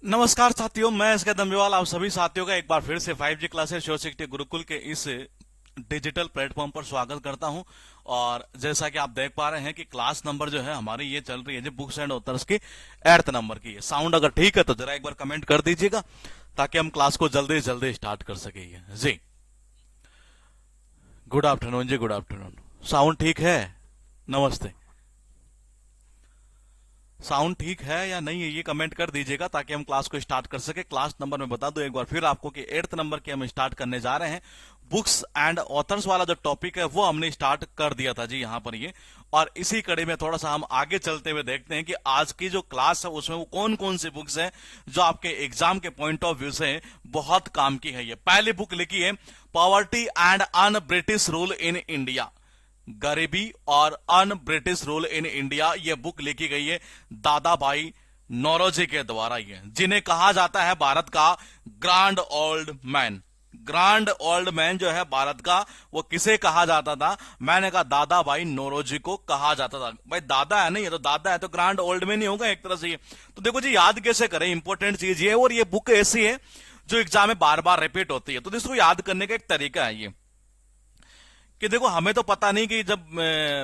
नमस्कार साथियों, मैं इसके दम्बेवाल आप सभी साथियों का एक बार फिर से 5G क्लासेस शिवशक्ति गुरुकुल के इस डिजिटल प्लेटफॉर्म पर स्वागत करता हूं। और जैसा कि आप देख पा रहे हैं कि क्लास नंबर जो है हमारी ये चल रही है जो बुक्स एंड ऑथर्स की 8th नंबर की है। साउंड अगर ठीक है तो जरा एक बार कमेंट कर दीजिएगा ताकि हम क्लास को जल्दी से जल्दी स्टार्ट कर सके जी। गुड आफ्टरनून जी, गुड आफ्टरनून। साउंड ठीक है? नमस्ते। साउंड ठीक है या नहीं है ये कमेंट कर दीजिएगा ताकि हम क्लास को स्टार्ट कर सके। क्लास नंबर में बता दूं एक बार फिर आपको कि 8th नंबर की हम स्टार्ट करने जा रहे हैं। बुक्स एंड ऑथर्स वाला जो टॉपिक है वो हमने स्टार्ट कर दिया था जी यहाँ पर ये। और इसी कड़ी में थोड़ा सा हम आगे चलते हुए देखते हैं कि आज की जो क्लास है उसमें वो कौन कौन सी बुक्स हैं जो आपके एग्जाम के पॉइंट ऑफ व्यू से बहुत काम की है। ये पहली बुक लिखी है poverty and un British rule in India, गरीबी और un British rule in India. ये बुक लिखी गई है दादा भाई नौरोजी के द्वारा, ये जिन्हें कहा जाता है भारत का grand old man. Grand old man जो है भारत का, वो किसे कहा जाता था? मैंने कहा दादा भाई नौरोजी को कहा जाता था। भाई दादा है नहीं, ये तो दादा है तो ग्रांड ओल्ड मैन ही होगा एक तरह से। ये तो देखो जी, याद कैसे करें, इंपॉर्टेंट चीज ये। और ये बुक ऐसी है जो एग्जाम में बार बार रिपीट होती है, तो इसको याद करने का एक तरीका है ये कि देखो हमें तो पता नहीं कि जब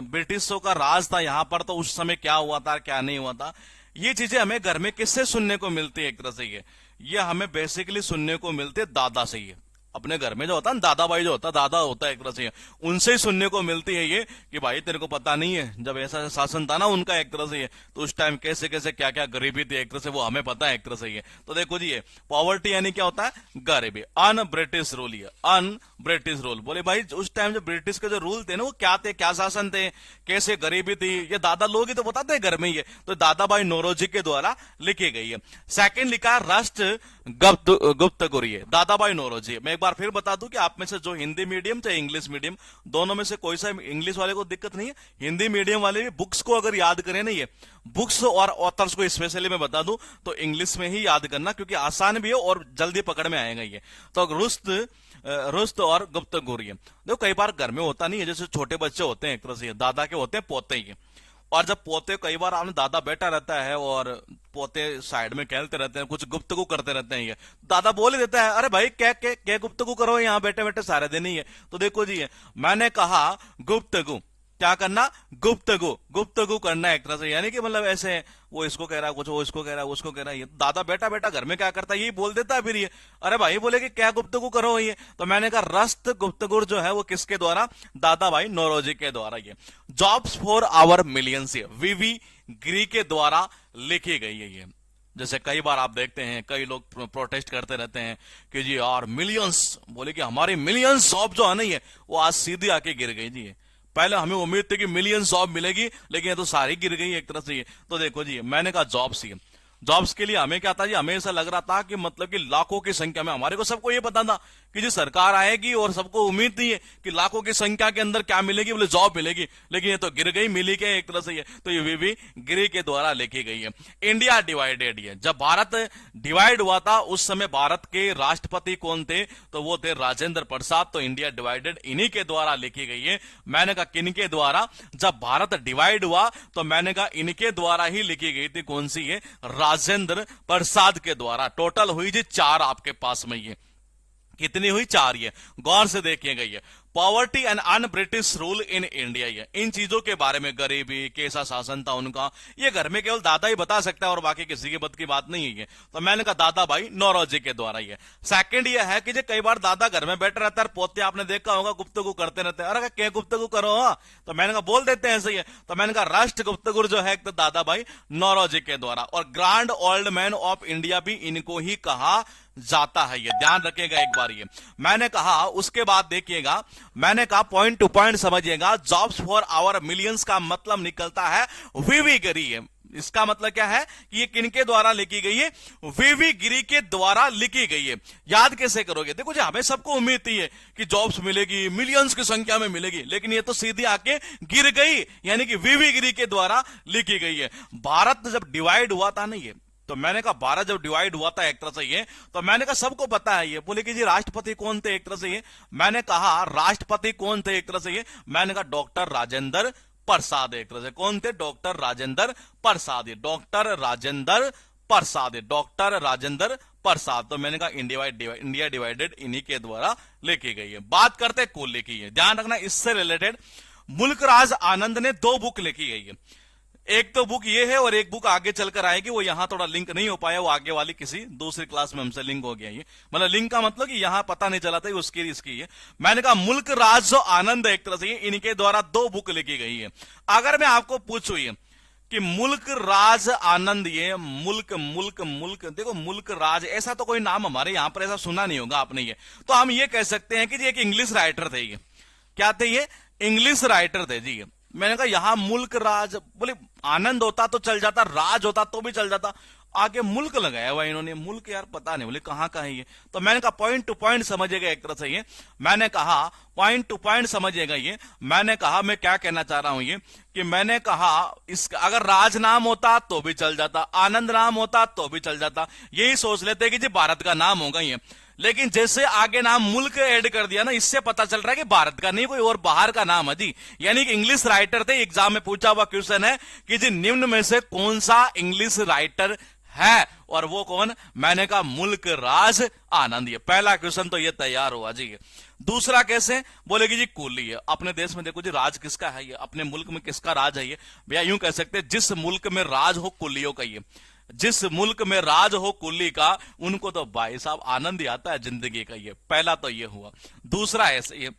ब्रिटिशों का राज था यहां पर तो उस समय क्या हुआ था क्या नहीं हुआ था। ये चीजें हमें घर में किससे सुनने को मिलती है? एक तरह से ये हमें बेसिकली सुनने को मिलते है दादा से। ये अपने घर में जो होता है दादा भाई जो होता है, दादा होता है एक तरह से, उनसे ही सुनने को मिलती है ये कि भाई तेरे को पता नहीं है जब ऐसा शासन था ना उनका एक तरह से ये, तो उस टाइम कैसे कैसे क्या क्या गरीबी थी एक तरह से वो हमें पता है एक तरह से ये। तो देखो जी, ये पॉवर्टी यानी क्या होता है? गरीबी। अन ब्रिटिश रूल, ये अन ब्रिटिश रूल। बोले भाई उस टाइम जो ब्रिटिश के जो रूल थे ना वो क्या थे, क्या शासन थे, कैसे गरीबी थी, ये दादा लोग ही तो बताते हैं घर में। ये तो दादा भाई नौरोजी के द्वारा लिखी गई है। सेकंड लिखा राष्ट्र गुप्तगुरु, दादा भाई नौरोजी। मैं एक बार फिर बता दूं कि आप में से जो हिंदी मीडियम चाहे इंग्लिश मीडियम, दोनों में से कोई सा, इंग्लिश वाले को दिक्कत नहीं है, हिंदी मीडियम वाले भी बुक्स को अगर याद करें ना, ये बुक्स और ऑथर्स को स्पेशली मैं बता दूं तो इंग्लिश में ही याद करना क्योंकि आसान भी है और जल्दी पकड़ में आएगा ये। तो रुस्त और गुप्तगुरु, देखो कई बार घर में होता नहीं है, जैसे छोटे बच्चे होते हैं एक तरह से, दादा के होते हैं पोते ही। और जब पोते, कई बार आपने दादा बैठा रहता है और पोते साइड में खेलते रहते हैं, कुछ गुफ्तगू करते रहते हैं, ये दादा बोल ही देता है, अरे भाई क्या क्या क्या गुफ्तगू करो यहाँ बैठे बैठे सारे दिन ही है। तो देखो जी, मैंने कहा गुफ्तगू, क्या करना? गुफ्तगू, गुफ्तगू करना एक तरह से, यानी कि मतलब ऐसे वो इसको कह रहा है कुछ, वो इसको कह रहा है, उसको कह रहा है। ये दादा बैठा बैठा घर में क्या करता है, यही बोल देता है फिर ये, अरे भाई बोले कि क्या गुफ्तगू करो ये। तो मैंने कहा रस्त गुफ्तगू जो है वो किसके द्वारा? दादा भाई नौरोजी के द्वारा। ये जॉब्स फॉर आवर मिलियंस, वीवी गिरी के द्वारा लिखी गई है ये। जैसे कई बार आप देखते हैं कई लोग प्रोटेस्ट करते रहते हैं कि जी यार मिलियंस, बोले कि हमारी मिलियंस जॉब जो है नहीं है वो आज सीधी आके गिर गई जी। पहले हमें उम्मीद थी कि मिलियन जॉब मिलेगी लेकिन ये तो सारी गिर गई एक तरह से। तो देखो जी, मैंने कहा जॉब्स ही, जॉब्स के लिए हमें क्या था जी, हमें ऐसा लग रहा था कि मतलब कि लाखों की संख्या में, हमारे को सबको ये पता था कि जी सरकार आएगी और सबको उम्मीद थी कि लाखों की संख्या के अंदर क्या मिलेगी, बोले जॉब मिलेगी, लेकिन ये तो गिर गई, मिली क्या एक तरह से ये। तो ये वीवी गिरी के द्वारा लिखी गई है। इंडिया डिवाइडेड, ये जब भारत डिवाइड हुआ था उस समय भारत के राष्ट्रपति कौन थे? तो वो थे राजेंद्र प्रसाद। तो इंडिया डिवाइडेड इन्हीं के द्वारा लिखी गई है। मैंने कहा किनके द्वारा? जब भारत डिवाइड हुआ तो मैंने कहा इनके द्वारा ही लिखी गई थी। कौन सी? ये राजेंद्र प्रसाद के द्वारा। टोटल हुई जी 4 आपके पास में, ये कितनी हुई? 4। ये गौर से देखिएगा, ये poverty and un British rule in India, ये इन चीजों के बारे में, गरीबी, कैसा शासन था उनका, ये घर में केवल दादा ही बता सकता है और बाकी किसी के बद की बात नहीं है ये। तो मैंने कहा दादा भाई नौरोजी के द्वारा। ये सेकंड ये है कि जो कई बार दादा घर में बैठे रहता है, पोते आपने देखा होगा गुफ्तगू करते रहते हैं, अरे क्या गुफ्तगू करो, तो मैंने कहा बोल देते हैं ऐसे ही। तो मैंने कहा राष्ट्र गुफ्तगू जो है तो दादा भाई नौरोजी के द्वारा। और grand old man of India भी इनको ही कहा जाता है, ये ध्यान रखिएगा एक बार ये मैंने कहा। उसके बाद देखिएगा, मैंने कहा पॉइंट टू पॉइंट समझिएगा। जॉब्स फॉर आवर मिलियंस का मतलब निकलता है वीवी गिरी। इसका मतलब क्या है कि ये किनके द्वारा लिखी गई है? वीवी गिरी के द्वारा लिखी गई है। याद कैसे करोगे? देखो जी, हमें सबको उम्मीद थी है कि जॉब्स मिलेगी, मिलियंस की संख्या में मिलेगी, लेकिन ये तो सीधी आके गिर गई, यानी कि वीवी गिरी के द्वारा लिखी गई है। भारत जब डिवाइड हुआ था ना, ये तो मैंने कहा भारत जब डिवाइड हुआ था एक तरह से ये, तो मैंने कहा सबको पता है ये। बोले कि जी राष्ट्रपति कौन थे एक तरह से ये, मैंने कहा राष्ट्रपति कौन थे एक तरह से ये, मैंने कहा डॉक्टर राजेंद्र प्रसाद एक तरह से। कौन थे? Doctor Rajendra Prasad. Doctor Rajendra Prasad, doctor Rajendra Prasad. तो मैंने कहा इंडिया डिवाइडेड इन्हीं के द्वारा लिखी गई है। बात करते कुल लिखी है, ध्यान रखना इससे रिलेटेड मुल्कराज आनंद ने 2 बुक लिखी गई है। एक तो बुक ये है और एक बुक आगे चलकर आएगी, वो यहां थोड़ा लिंक नहीं हो पाया, वो आगे वाली किसी दूसरी क्लास में हमसे लिंक हो गया। ये मतलब लिंक का मतलब कि यहां पता नहीं चला था उसकी इसकी है। मैंने कहा मुल्कराज जो आनंद एक तरह से इनके द्वारा 2 बुक लिखी गई है। अगर मैं आपको पूछूं ये कि मुल्क राज आनंद, ये मुल्क मुल्क मुल्क देखो मुल्क राज ऐसा तो कोई नाम हमारे यहां पर ऐसा सुना नहीं होगा आपने ये, तो हम ये कह सकते हैं कि जी एक इंग्लिश राइटर थे। ये क्या थे? ये इंग्लिश राइटर थे जी। मैंने कहा यहां मुल्क राज, बोले आनंद होता तो चल जाता, राज होता तो भी चल जाता, आगे मुल्क लगाया हुआ इन्होंने। मुल्क यार पता नहीं, बोले कहां का है ये। तो मैंने कहा पॉइंट टू पॉइंट समझिएगा एक तरह से ये। मैंने कहा पॉइंट टू पॉइंट समझिएगा ये। मैंने कहा मैं क्या कहना चाह रहा हूं ये कि मैंने कहा इसका अगर राज नाम होता तो भी चल जाता, आनंद नाम होता तो भी चल जाता, यही सोच लेते कि जी भारत का नाम होगा ये। लेकिन जैसे आगे नाम मुल्क ऐड कर दिया ना, इससे पता चल रहा है कि भारत का नहीं कोई और बाहर का नाम है जी। यानी कि इंग्लिश राइटर थे। एग्जाम में पूछा हुआ क्वेश्चन है कि जी निम्न में से कौन सा इंग्लिश राइटर है, और वो कौन? मैंने कहा मुल्क राज आनंद। ये पहला क्वेश्चन तो ये तैयार हुआ जी। दूसरा कैसे? बोलेगी जी कुली है। अपने देश में देखो जी राज किसका है ये, अपने मुल्क में किसका राज है ये? भैया यूं कह सकते हैं जिस मुल्क में राज हो कुलियों का, ये जिस मुल्क में राज हो कुली का, उनको तो भाई साहब आनंद ही आता है जिंदगी का। ये पहला तो ये हुआ। दूसरा ऐसे ये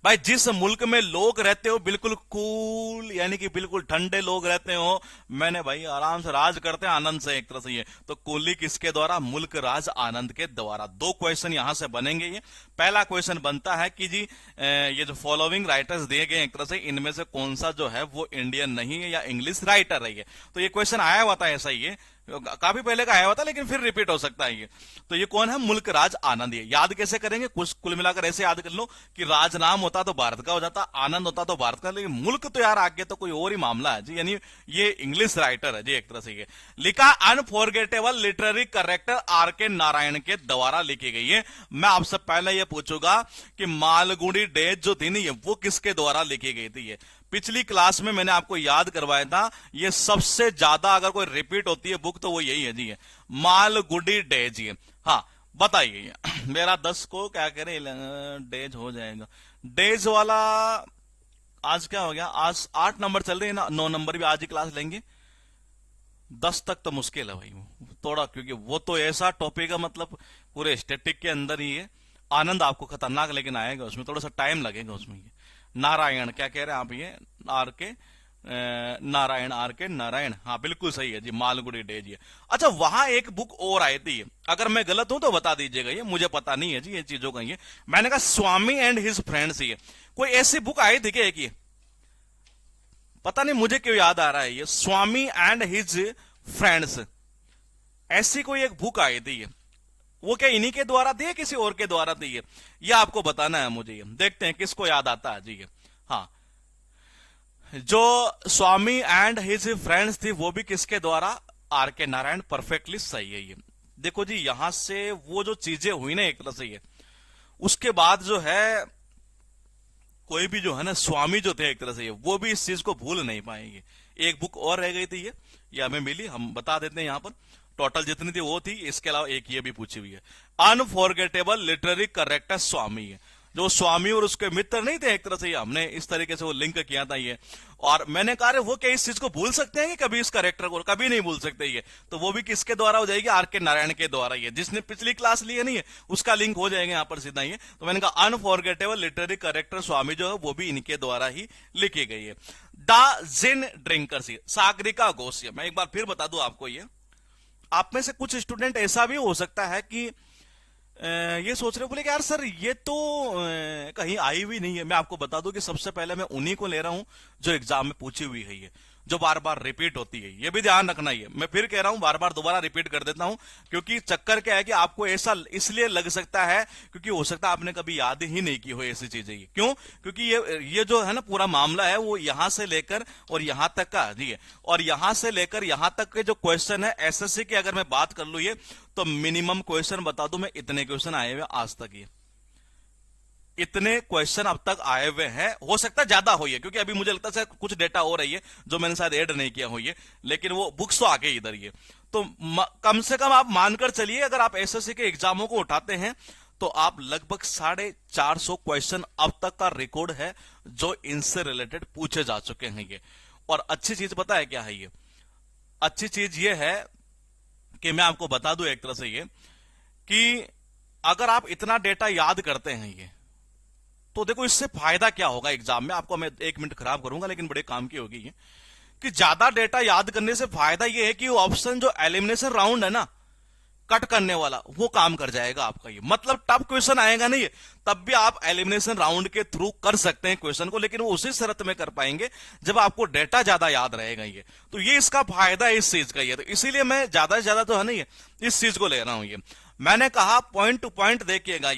भाई जिस मुल्क में लोग रहते हो बिल्कुल कूल, यानी कि बिल्कुल ठंडे लोग रहते हो, मैंने भाई आराम से राज करते हैं आनंद से एक तरह से। ये तो कुली किसके द्वारा? मुल्क राज आनंद के द्वारा। 2 क्वेश्चन यहां से बनेंगे। ये पहला क्वेश्चन बनता है कि जी ये जो फॉलोइंग राइटर्स दिए गए एक तरह से, इनमें से कौन सा जो है वो इंडियन नहीं है या इंग्लिश राइटर है ये। तो ये क्वेश्चन आया हुआ था ऐसा ही, ये काफी पहले का आया हुआ था लेकिन फिर रिपीट हो सकता है ये। तो ये कौन है? मुल्क राज आनंद। ये याद कैसे करेंगे? कुल मिलाकर ऐसे याद कर लो कि राज नाम होता तो भारत का हो जाता, आनंद होता तो भारत का, लेकिन मुल्क तो यार आगे तो कोई और ही मामला है जी। यानी ये इंग्लिश राइटर है जी एक तरह से। ये लिखा अनफॉरगेटेबल लिटरेरी करेक्टर आर के नारायण के द्वारा लिखी गई है। मैं आपसे पहले ये पूछूंगा कि मालगुडी डेज जो थी नहीं, वो किसके द्वारा लिखी गई थी? ये पिछली क्लास में मैंने आपको याद करवाया था। ये सबसे ज्यादा अगर कोई रिपीट होती है बुक तो वो यही है जी, ये मालगुडी डेज। ये हाँ बताइए मेरा 10 को क्या करें डेज हो जाएगा। डेज वाला आज क्या हो गया? आज 8 नंबर चल रहे हैं ना, 9 नंबर भी आज ही क्लास लेंगे। 10 तक तो मुश्किल है भाई थोड़ा, क्योंकि वो तो ऐसा टॉपिक है मतलब पूरे स्टैटिक के अंदर ही है। आनंद आपको खतरनाक लेकिन आएगा, उसमें थोड़ा सा टाइम लगेगा उसमें। ये नारायण क्या कह रहे हैं आप? ये आर के नारायण, आर के नारायण, हाँ बिल्कुल सही है जी, मालगुडी डेज। ये अच्छा वहां एक बुक और आई थी, अगर मैं गलत हूं तो बता दीजिएगा, ये मुझे पता नहीं है जी ये चीजों का। ये मैंने कहा स्वामी एंड हिज फ्रेंड्स, ये कोई ऐसी बुक आई थी क्या? एक पता नहीं मुझे क्यों याद आ रहा है ये स्वामी एंड हिज फ्रेंड्स, ऐसी कोई एक बुक आई थी। वो क्या इन्हीं के द्वारा थी या किसी और के द्वारा थी? ये आपको बताना है मुझे। ये देखते हैं किसको याद आता है जी। ये हाँ जो स्वामी एंड हिज फ्रेंड्स थी वो भी किसके द्वारा? आर के नारायण। परफेक्टली सही है ये। देखो जी यहां से वो जो चीजें हुई ना एक तरह से, ये उसके बाद जो है कोई भी जो है ना स्वामी जो थे एक तरह से, वो भी इस चीज को भूल नहीं पाएंगे। एक बुक और रह गई थी ये हमें मिली, हम बता देते हैं यहां पर। टोटल जितनी थी वो थी, इसके अलावा एक ये भी पूछी हुई है। अनफॉरगेटेबल लिटरेरी करेक्टर स्वामी है, जो स्वामी और उसके मित्र नहीं थे एक तरह से, हमने इस तरीके से वो लिंक किया था ये। और मैंने कहा वो क्या इस चीज को भूल सकते हैं कि कभी इस करेक्टर को? कभी नहीं भूल सकते ये। तो वो भी किसके द्वारा हो जाएगी? आर के नारायण के द्वारा। ये जिसने पिछली क्लास ली है नहीं है उसका लिंक हो जाएगा यहाँ पर सीधा। ये तो मैंने कहा अनफॉरगेटेबल लिटरेरी करेक्टर स्वामी जो है वो भी इनके द्वारा ही लिखी गई है। The gin drinkers, Sagarika Ghosh. मैं एक बार फिर बता दूं आपको, ये आप में से कुछ स्टूडेंट ऐसा भी हो सकता है कि ये सोच रहे हो, बोले कि यार सर ये तो कहीं आई हुई नहीं है। मैं आपको बता दूं कि सबसे पहले मैं उन्हीं को ले रहा हूं जो एग्जाम में पूछी हुई है, ये जो बार बार रिपीट होती है। ये भी ध्यान रखना ही है। मैं फिर कह रहा हूं, बार बार दोबारा रिपीट कर देता हूं, क्योंकि चक्कर क्या है कि आपको ऐसा इसलिए लग सकता है क्योंकि हो सकता है आपने कभी याद ही नहीं की हो ऐसी चीजें। ये क्यों? क्योंकि ये जो है ना पूरा मामला है वो यहां से लेकर और यहां तक का है। और यहां से लेकर यहां तक के जो क्वेश्चन है एसएससी की अगर मैं बात कर लू ये, तो मिनिमम क्वेश्चन बता दूं मैं, इतने क्वेश्चन आए हुए आज तक। ये इतने क्वेश्चन अब तक आए हुए हैं, हो सकता है ज्यादा हो, क्योंकि अभी मुझे लगता है कुछ डेटा हो रही है जो मैंने शायद ऐड नहीं किया हो, लेकिन वो बुक्स तो आ गई इधर। तो कम से कम आप मानकर चलिए, अगर आप एसएससी के एग्जामों को उठाते हैं तो आप लगभग 450 क्वेश्चन अब तक का रिकॉर्ड है जो इनसे रिलेटेड पूछे जा चुके हैं। और अच्छी चीज पता है क्या है? अच्छी चीज ये है कि मैं आपको बता दूं एक तरह से कि अगर आप इतना डेटा याद करते हैं तो देखो इससे फायदा क्या होगा एग्जाम में। आपको मैं 1 मिनट खराब करूंगा लेकिन बड़े काम की होगी कि ज्यादा डेटा याद करने से फायदा यह है कि ऑप्शन जो एलिमिनेशन राउंड है ना, कट करने वाला, वो काम कर जाएगा आपका। मतलब टफ क्वेश्चन आएगा नहीं तब भी आप एलिमिनेशन राउंड के थ्रू कर सकते हैं क्वेश्चन को, लेकिन वो उसी शर्त में कर पाएंगे जब आपको डेटा ज्यादा याद रहेगा। तो ये इसका फायदा है इस चीज का। तो इसीलिए मैं ज्यादा से ज्यादा तो है नहीं इस चीज को ले रहा हूं। मैंने कहा पॉइंट टू पॉइंट देखिएगा,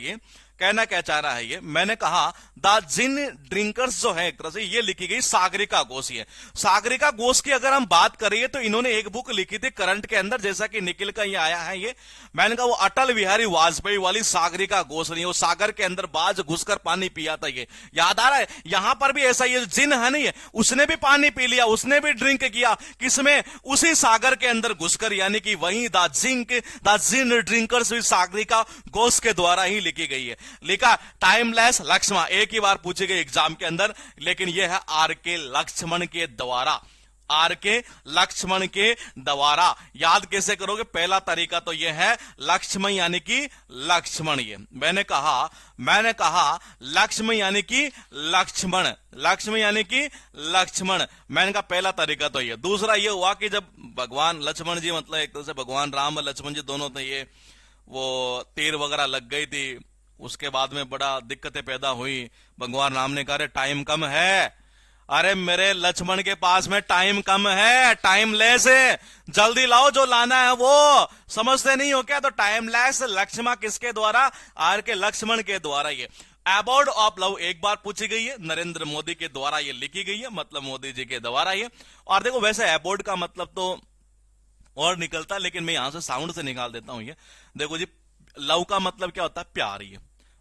कहना क्या चाह रहा है मैंने कहा द जिन ड्रिंकर्स जो है एक तरह से ये लिखी गई सागरिका घोष है। सागरिका घोष की अगर हम बात करें तो इन्होंने एक बुक लिखी थी करंट के अंदर, जैसा कि निखिल का ये आया है मैंने कहा वो अटल बिहारी वाजपेयी वाली सागरिका घोष नहीं, वो सागर के अंदर बाज घुसकर पानी पिया था, याद आ रहा है? यहां पर भी ऐसा ये जिन है नहीं है, उसने भी पानी पी लिया, उसने भी ड्रिंक किया, किसमें? उसी सागर के अंदर घुसकर, यानी कि वही the gin drinkers Sagarika Ghosh के द्वारा ही लिखी गई है। लिखा टाइमलेस लक्ष्मण, एक ही बार पूछी गई एग्जाम के अंदर, लेकिन यह है आर के लक्ष्मण के द्वारा। आर के लक्ष्मण के द्वारा याद कैसे करोगे? पहला तरीका तो यह है लक्ष्मण यानी कि लक्ष्मण। ये मैंने कहा लक्ष्मण यानी कि लक्ष्मण, लक्ष्मण यानी कि लक्ष्मण। मैंने कहा पहला तरीका तो ये। दूसरा ये हुआ कि जब भगवान लक्ष्मण जी, मतलब एक तरह से भगवान राम और लक्ष्मण जी दोनों थे, वो तीर वगैरह लग गई थी, उसके बाद में बड़ा दिक्कतें पैदा हुई। भगवान राम ने कहा टाइम कम है, अरे मेरे लक्ष्मण के पास में टाइम कम है, टाइम लेस है, जल्दी लाओ जो लाना है वो। समझते नहीं हो क्या? तो टाइम लेस लक्ष्मण किसके द्वारा? आर के लक्ष्मण के द्वारा। ये अबॉर्ड ऑफ लव एक बार पूछी गई है, नरेंद्र मोदी के द्वारा ये लिखी गई है, मतलब मोदी जी के द्वारा ये। और देखो वैसे अबॉर्ड का मतलब तो और निकलता, लेकिन मैं यहां से साउंड से निकाल देता हूं। ये देखो जी, लव का मतलब क्या होता है? प्यार। ये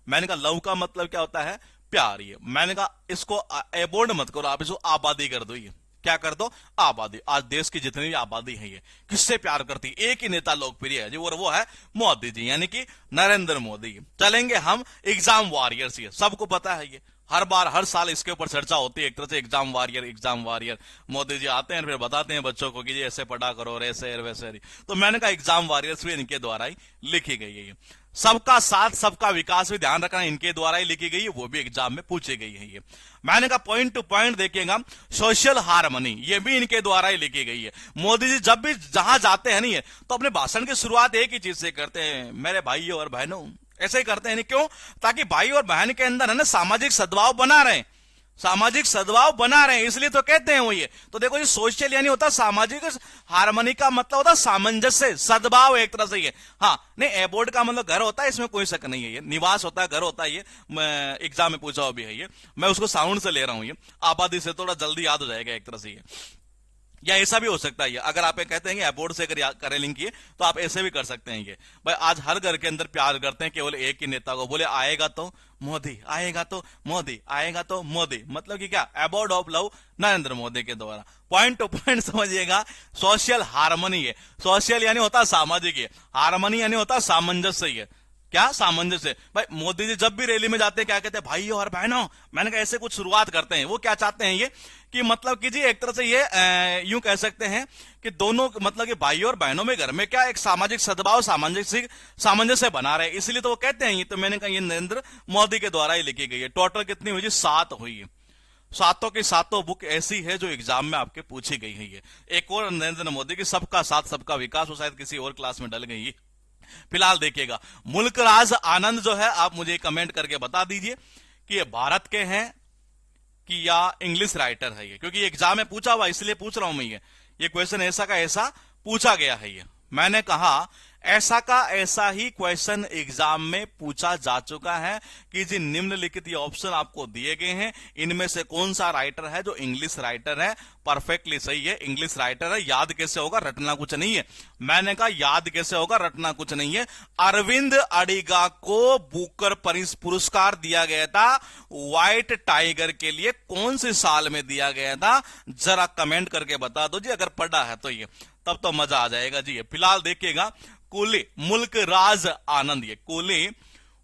मैंने कहा लव का मतलब क्या होता है? प्यार। ये मैंने कहा इसको अबॉर्ड मत करो, आप इसको आबादी कर दो। ये क्या कर दो? आबादी। आज देश की जितनी भी आबादी है ये किससे प्यार करती है? एक ही नेता लोकप्रिय है जी, और वो है मोदी जी, यानी कि नरेंद्र मोदी। चलेंगे हम एग्जाम वॉरियर्स, ये सबको पता है, ये हर बार हर साल इसके ऊपर चर्चा होती है एक तरह से, एग्जाम वॉरियर। मोदी जी आते हैं फिर बताते हैं बच्चों को कि जी ऐसे पढ़ा करो, ऐसे वैसे। तो मैंने कहा एग्जाम वॉरियर्स भी इनके द्वारा ही लिखी गई है। सबका साथ सबका विकास भी ध्यान रखना इनके द्वारा ही लिखी गई है, वो भी एग्जाम में पूछी गई है। ये मैंने कहा पॉइंट टू पॉइंट देखिएगा, सोशल हार्मनी ये भी इनके द्वारा ही लिखी गई है। मोदी जी जब भी जहां जाते हैं नहीं है तो अपने भाषण की शुरुआत एक ही चीज से करते हैं, मेरे भाइयों और बहनों। ऐसे ही करते हैं नहीं, क्यों? ताकि भाई और बहन के अंदर है ना सामाजिक सद्भाव बना रहे, सामाजिक सद्भाव बना रहे हैं, इसलिए तो कहते हैं वो ये। तो देखो ये सोशल यानी होता सामाजिक, हार्मनी का मतलब होता सामंजस्य, सद्भाव एक तरह से ये। हाँ नहीं, अबॉर्ड का मतलब घर होता है, इसमें कोई शक नहीं है, ये निवास होता है, घर होता है। ये एग्जाम में पूछा भी है, ये मैं उसको साउंड से ले रहा हूं। ये आबादी से थोड़ा जल्दी याद हो जाएगा एक तरह से। ये या ऐसा भी हो सकता है, अगर आप कहते हैं कि अबॉर्ड से अगर करें लिंक किए तो आप ऐसे भी कर सकते हैं। ये भाई आज हर घर के अंदर प्यार करते हैं केवल एक ही नेता को, बोले आएगा तो मोदी, आएगा तो मोदी, आएगा तो मोदी। मतलब कि क्या? अबॉर्ड ऑफ लव नरेंद्र मोदी के द्वारा। पॉइंट टू पॉइंट समझिएगा, सोशल हार्मनी है। सोशल यानी होता सामाजिक, है हार्मनी यानी होता सामंजस्य। है क्या? सामंजस्य। भाई मोदी जी जब भी रैली में जाते हैं क्या कहते हैं? भाइयों और बहनों। मैंने कहा ऐसे कुछ शुरुआत करते हैं। वो क्या चाहते हैं ये कि मतलब कि जी एक तरह से ये यूं कह सकते हैं कि दोनों मतलब कि भाइयों और बहनों में घर में क्या एक सामाजिक सद्भाव, सामंजस्य बना रहे, इसलिए तो वो कहते हैं ये। तो मैंने कहा ये नरेंद्र मोदी के द्वारा ही लिखी गई है। टोटल कितनी हुई जी? 7 हुई है। सातों की सातों बुक ऐसी है जो एग्जाम में आपके पूछी गई है। ये एक और नरेंद्र मोदी की सबका साथ सबका विकास, वो शायद किसी और क्लास में डल गई है। फिलहाल देखिएगा, मुल्क राज आनंद जो है, आप मुझे कमेंट करके बता दीजिए कि ये भारत के हैं कि या इंग्लिश राइटर है ये, क्योंकि एग्जाम में पूछा हुआ इसलिए पूछ रहा हूं मैं। ये क्वेश्चन ऐसा का ऐसा पूछा गया है। ये मैंने कहा ऐसा का ऐसा ही क्वेश्चन एग्जाम में पूछा जा चुका है कि जी निम्नलिखित ये ऑप्शन आपको दिए गए हैं, इनमें से कौन सा राइटर है जो इंग्लिश राइटर है। परफेक्टली सही है, इंग्लिश राइटर है। याद कैसे होगा, रटना कुछ नहीं है। मैंने कहा याद कैसे होगा, रटना कुछ नहीं है। अरविंद अडिगा को बुकर पुरस्कार दिया गया था व्हाइट टाइगर के लिए, कौन से साल में दिया गया था, जरा कमेंट करके बता दो जी, अगर पढ़ा है तो ये, तब तो मजा आ जाएगा जी। फिलहाल देखिएगा, कुली मुल्क राज आनंद, ये कुली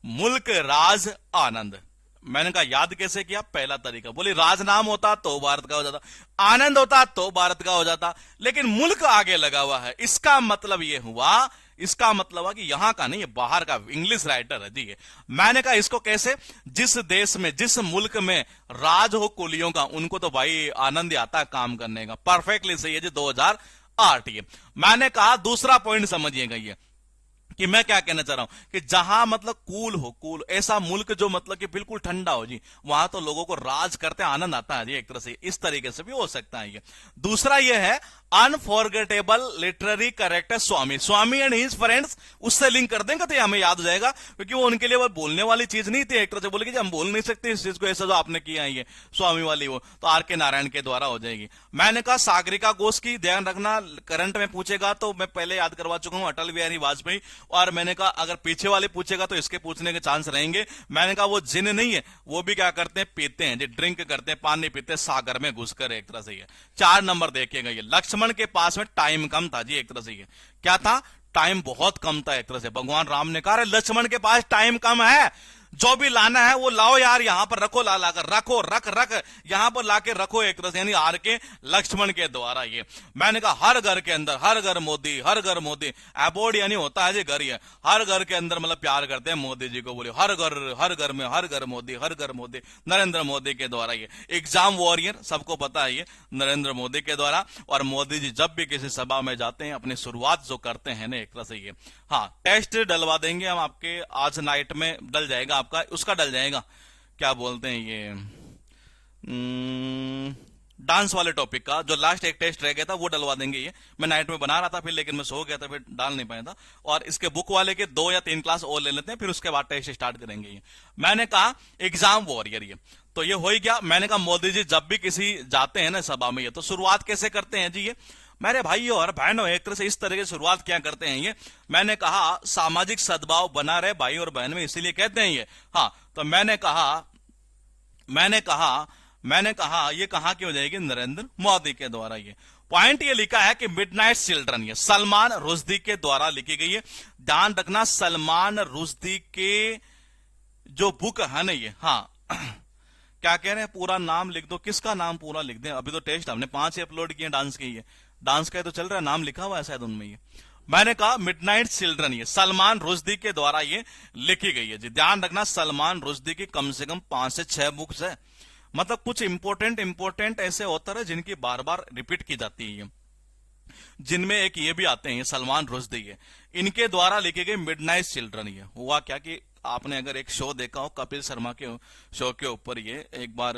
मुल्क राज आनंद। मैंने कहा याद कैसे किया, पहला तरीका, बोली राज नाम होता तो भारत का हो जाता, आनंद होता तो भारत का हो जाता, लेकिन मुल्क आगे लगा हुआ है, इसका मतलब ये हुआ, इसका मतलब है कि यहां का नहीं, बाहर का इंग्लिश राइटर है जी। मैंने कहा इसको कैसे, जिस देश में, जिस मुल्क में राज हो कुलियों का, उनको तो भाई आनंद आता है काम करने का। परफेक्टली सही है जी, 2008 ये। मैंने कहा दूसरा पॉइंट समझिएगा ये, कि मैं क्या कहना चाह रहा हूं कि जहां मतलब कूल हो, कूल ऐसा मुल्क जो मतलब कि बिल्कुल ठंडा हो जी, वहां तो लोगों को राज करते आनंद आता है जी, एक तरह से इस तरीके से भी हो सकता है ये। दूसरा ये है unforgettable literary character Swami, Swami and his friends, उससे लिंक कर देंगे तो हमें याद हो जाएगा, क्योंकि वो उनके लिए वो बोलने वाली चीज नहीं थी, एक तरह से बोले कि हम बोल नहीं सकते इस चीज को, ऐसा जो आपने किया है ये स्वामी वाली, वो तो आर.के. नारायण के द्वारा हो जाएगी। मैंने कहा सागरिका घोष की ध्यान रखना, करंट में पूछेगा तो मैं पहले याद करवा चुका हूं, अटल बिहारी वाजपेयी। और मैंने कहा अगर पीछे वाले पूछेगा तो इसके पूछने के चांस रहेंगे। मैंने कहा वो जिन नहीं है, वो भी क्या करते हैं, पीते हैं जी, ड्रिंक करते हैं, पानी पीते हैं सागर में घुसकर, एक तरह से ये। 4 नंबर देखिएगा, ये लक्ष्मण के पास में टाइम कम था जी, एक तरह से ये क्या था, टाइम बहुत कम था, एक तरह से भगवान राम ने कहा लक्ष्मण के पास टाइम कम है, जो भी लाना है वो लाओ यार, यहां पर रखो, ला लाकर रखो, रख रख यहां पर लाके रखो, एक तरह से, यानी आर के लक्ष्मण के द्वारा ये। मैंने कहा हर घर के अंदर, हर घर मोदी, हर घर मोदी, अबोर्ड यानी होता है जी घर, ये हर घर के अंदर मतलब प्यार करते हैं मोदी जी को, बोले हर घर में हर घर मोदी, हर घर मोदी, नरेंद्र मोदी के द्वारा ये। एग्जाम वॉरियर सबको पता है ये, नरेंद्र मोदी के द्वारा। और मोदी जी जब भी किसी सभा में जाते हैं, अपनी शुरुआत जो करते हैं ना, एक तरह से ये, हाँ टेस्ट डलवा देंगे हम आपके, आज नाइट में डल जाएगा आपका, उसका डल जाएगा, क्या बोलते हैं ये, डांस वाले टॉपिक का जो लास्ट एक टेस्ट रह गया था वो डलवा देंगे ये। मैं नाइट में बना रहा था फिर, लेकिन मैं सो गया था, फिर डाल नहीं पाया था। और इसके बुक वाले के 2 या 3 क्लास और ले लेते हैं, फिर उसके बाद टेस्ट स्टार्ट करेंगे ये। मैंने कहा एग्जाम वॉरियर ये, तो ये हो ही गया। मैंने कहा मोदी जी जब भी किसी जाते हैं ना सभा में, ये तो शुरुआत कैसे करते हैं जी ये, मेरे भाइयों और बहनों, एक तरह से इस तरह की शुरुआत क्या करते हैं ये। मैंने कहा सामाजिक सद्भाव बना रहे भाई और बहन में, इसीलिए कहते हैं ये। हाँ, तो मैंने कहा ये कहां की हो जाएगी, नरेंद्र मोदी के द्वारा ये। पॉइंट ये लिखा है कि मिडनाइट चिल्ड्रन, ये सलमान रुश्दी के द्वारा लिखी गई है। ध्यान रखना, सलमान रुश्दी के जो बुक है ना ये, हाँ क्या कह रहे हैं, पूरा नाम लिख दो, किसका नाम पूरा लिख दें, अभी तो टेस्ट हमने 5 ही अपलोड किए डांस के, ये डांस का तो चल रहा है, नाम लिखा हुआ है शायद उनमें ये। मैंने कहा मिडनाइट चिल्ड्रन, ये सलमान रुश्दी के द्वारा ये लिखी गई है जी। ध्यान रखना, सलमान रुश्दी की कम से कम 5 से 6 बुक्स है, मतलब कुछ इंपोर्टेंट ऐसे ऑथर है जिनकी बार बार रिपीट की जाती है ये, जिनमें एक ये भी आते हैं, ये सलमान रुश्दी है, इनके द्वारा लिखे गए मिडनाइट चिल्ड्रन। ये हुआ क्या कि आपने अगर एक शो देखा हो, कपिल शर्मा के शो के ऊपर ये एक बार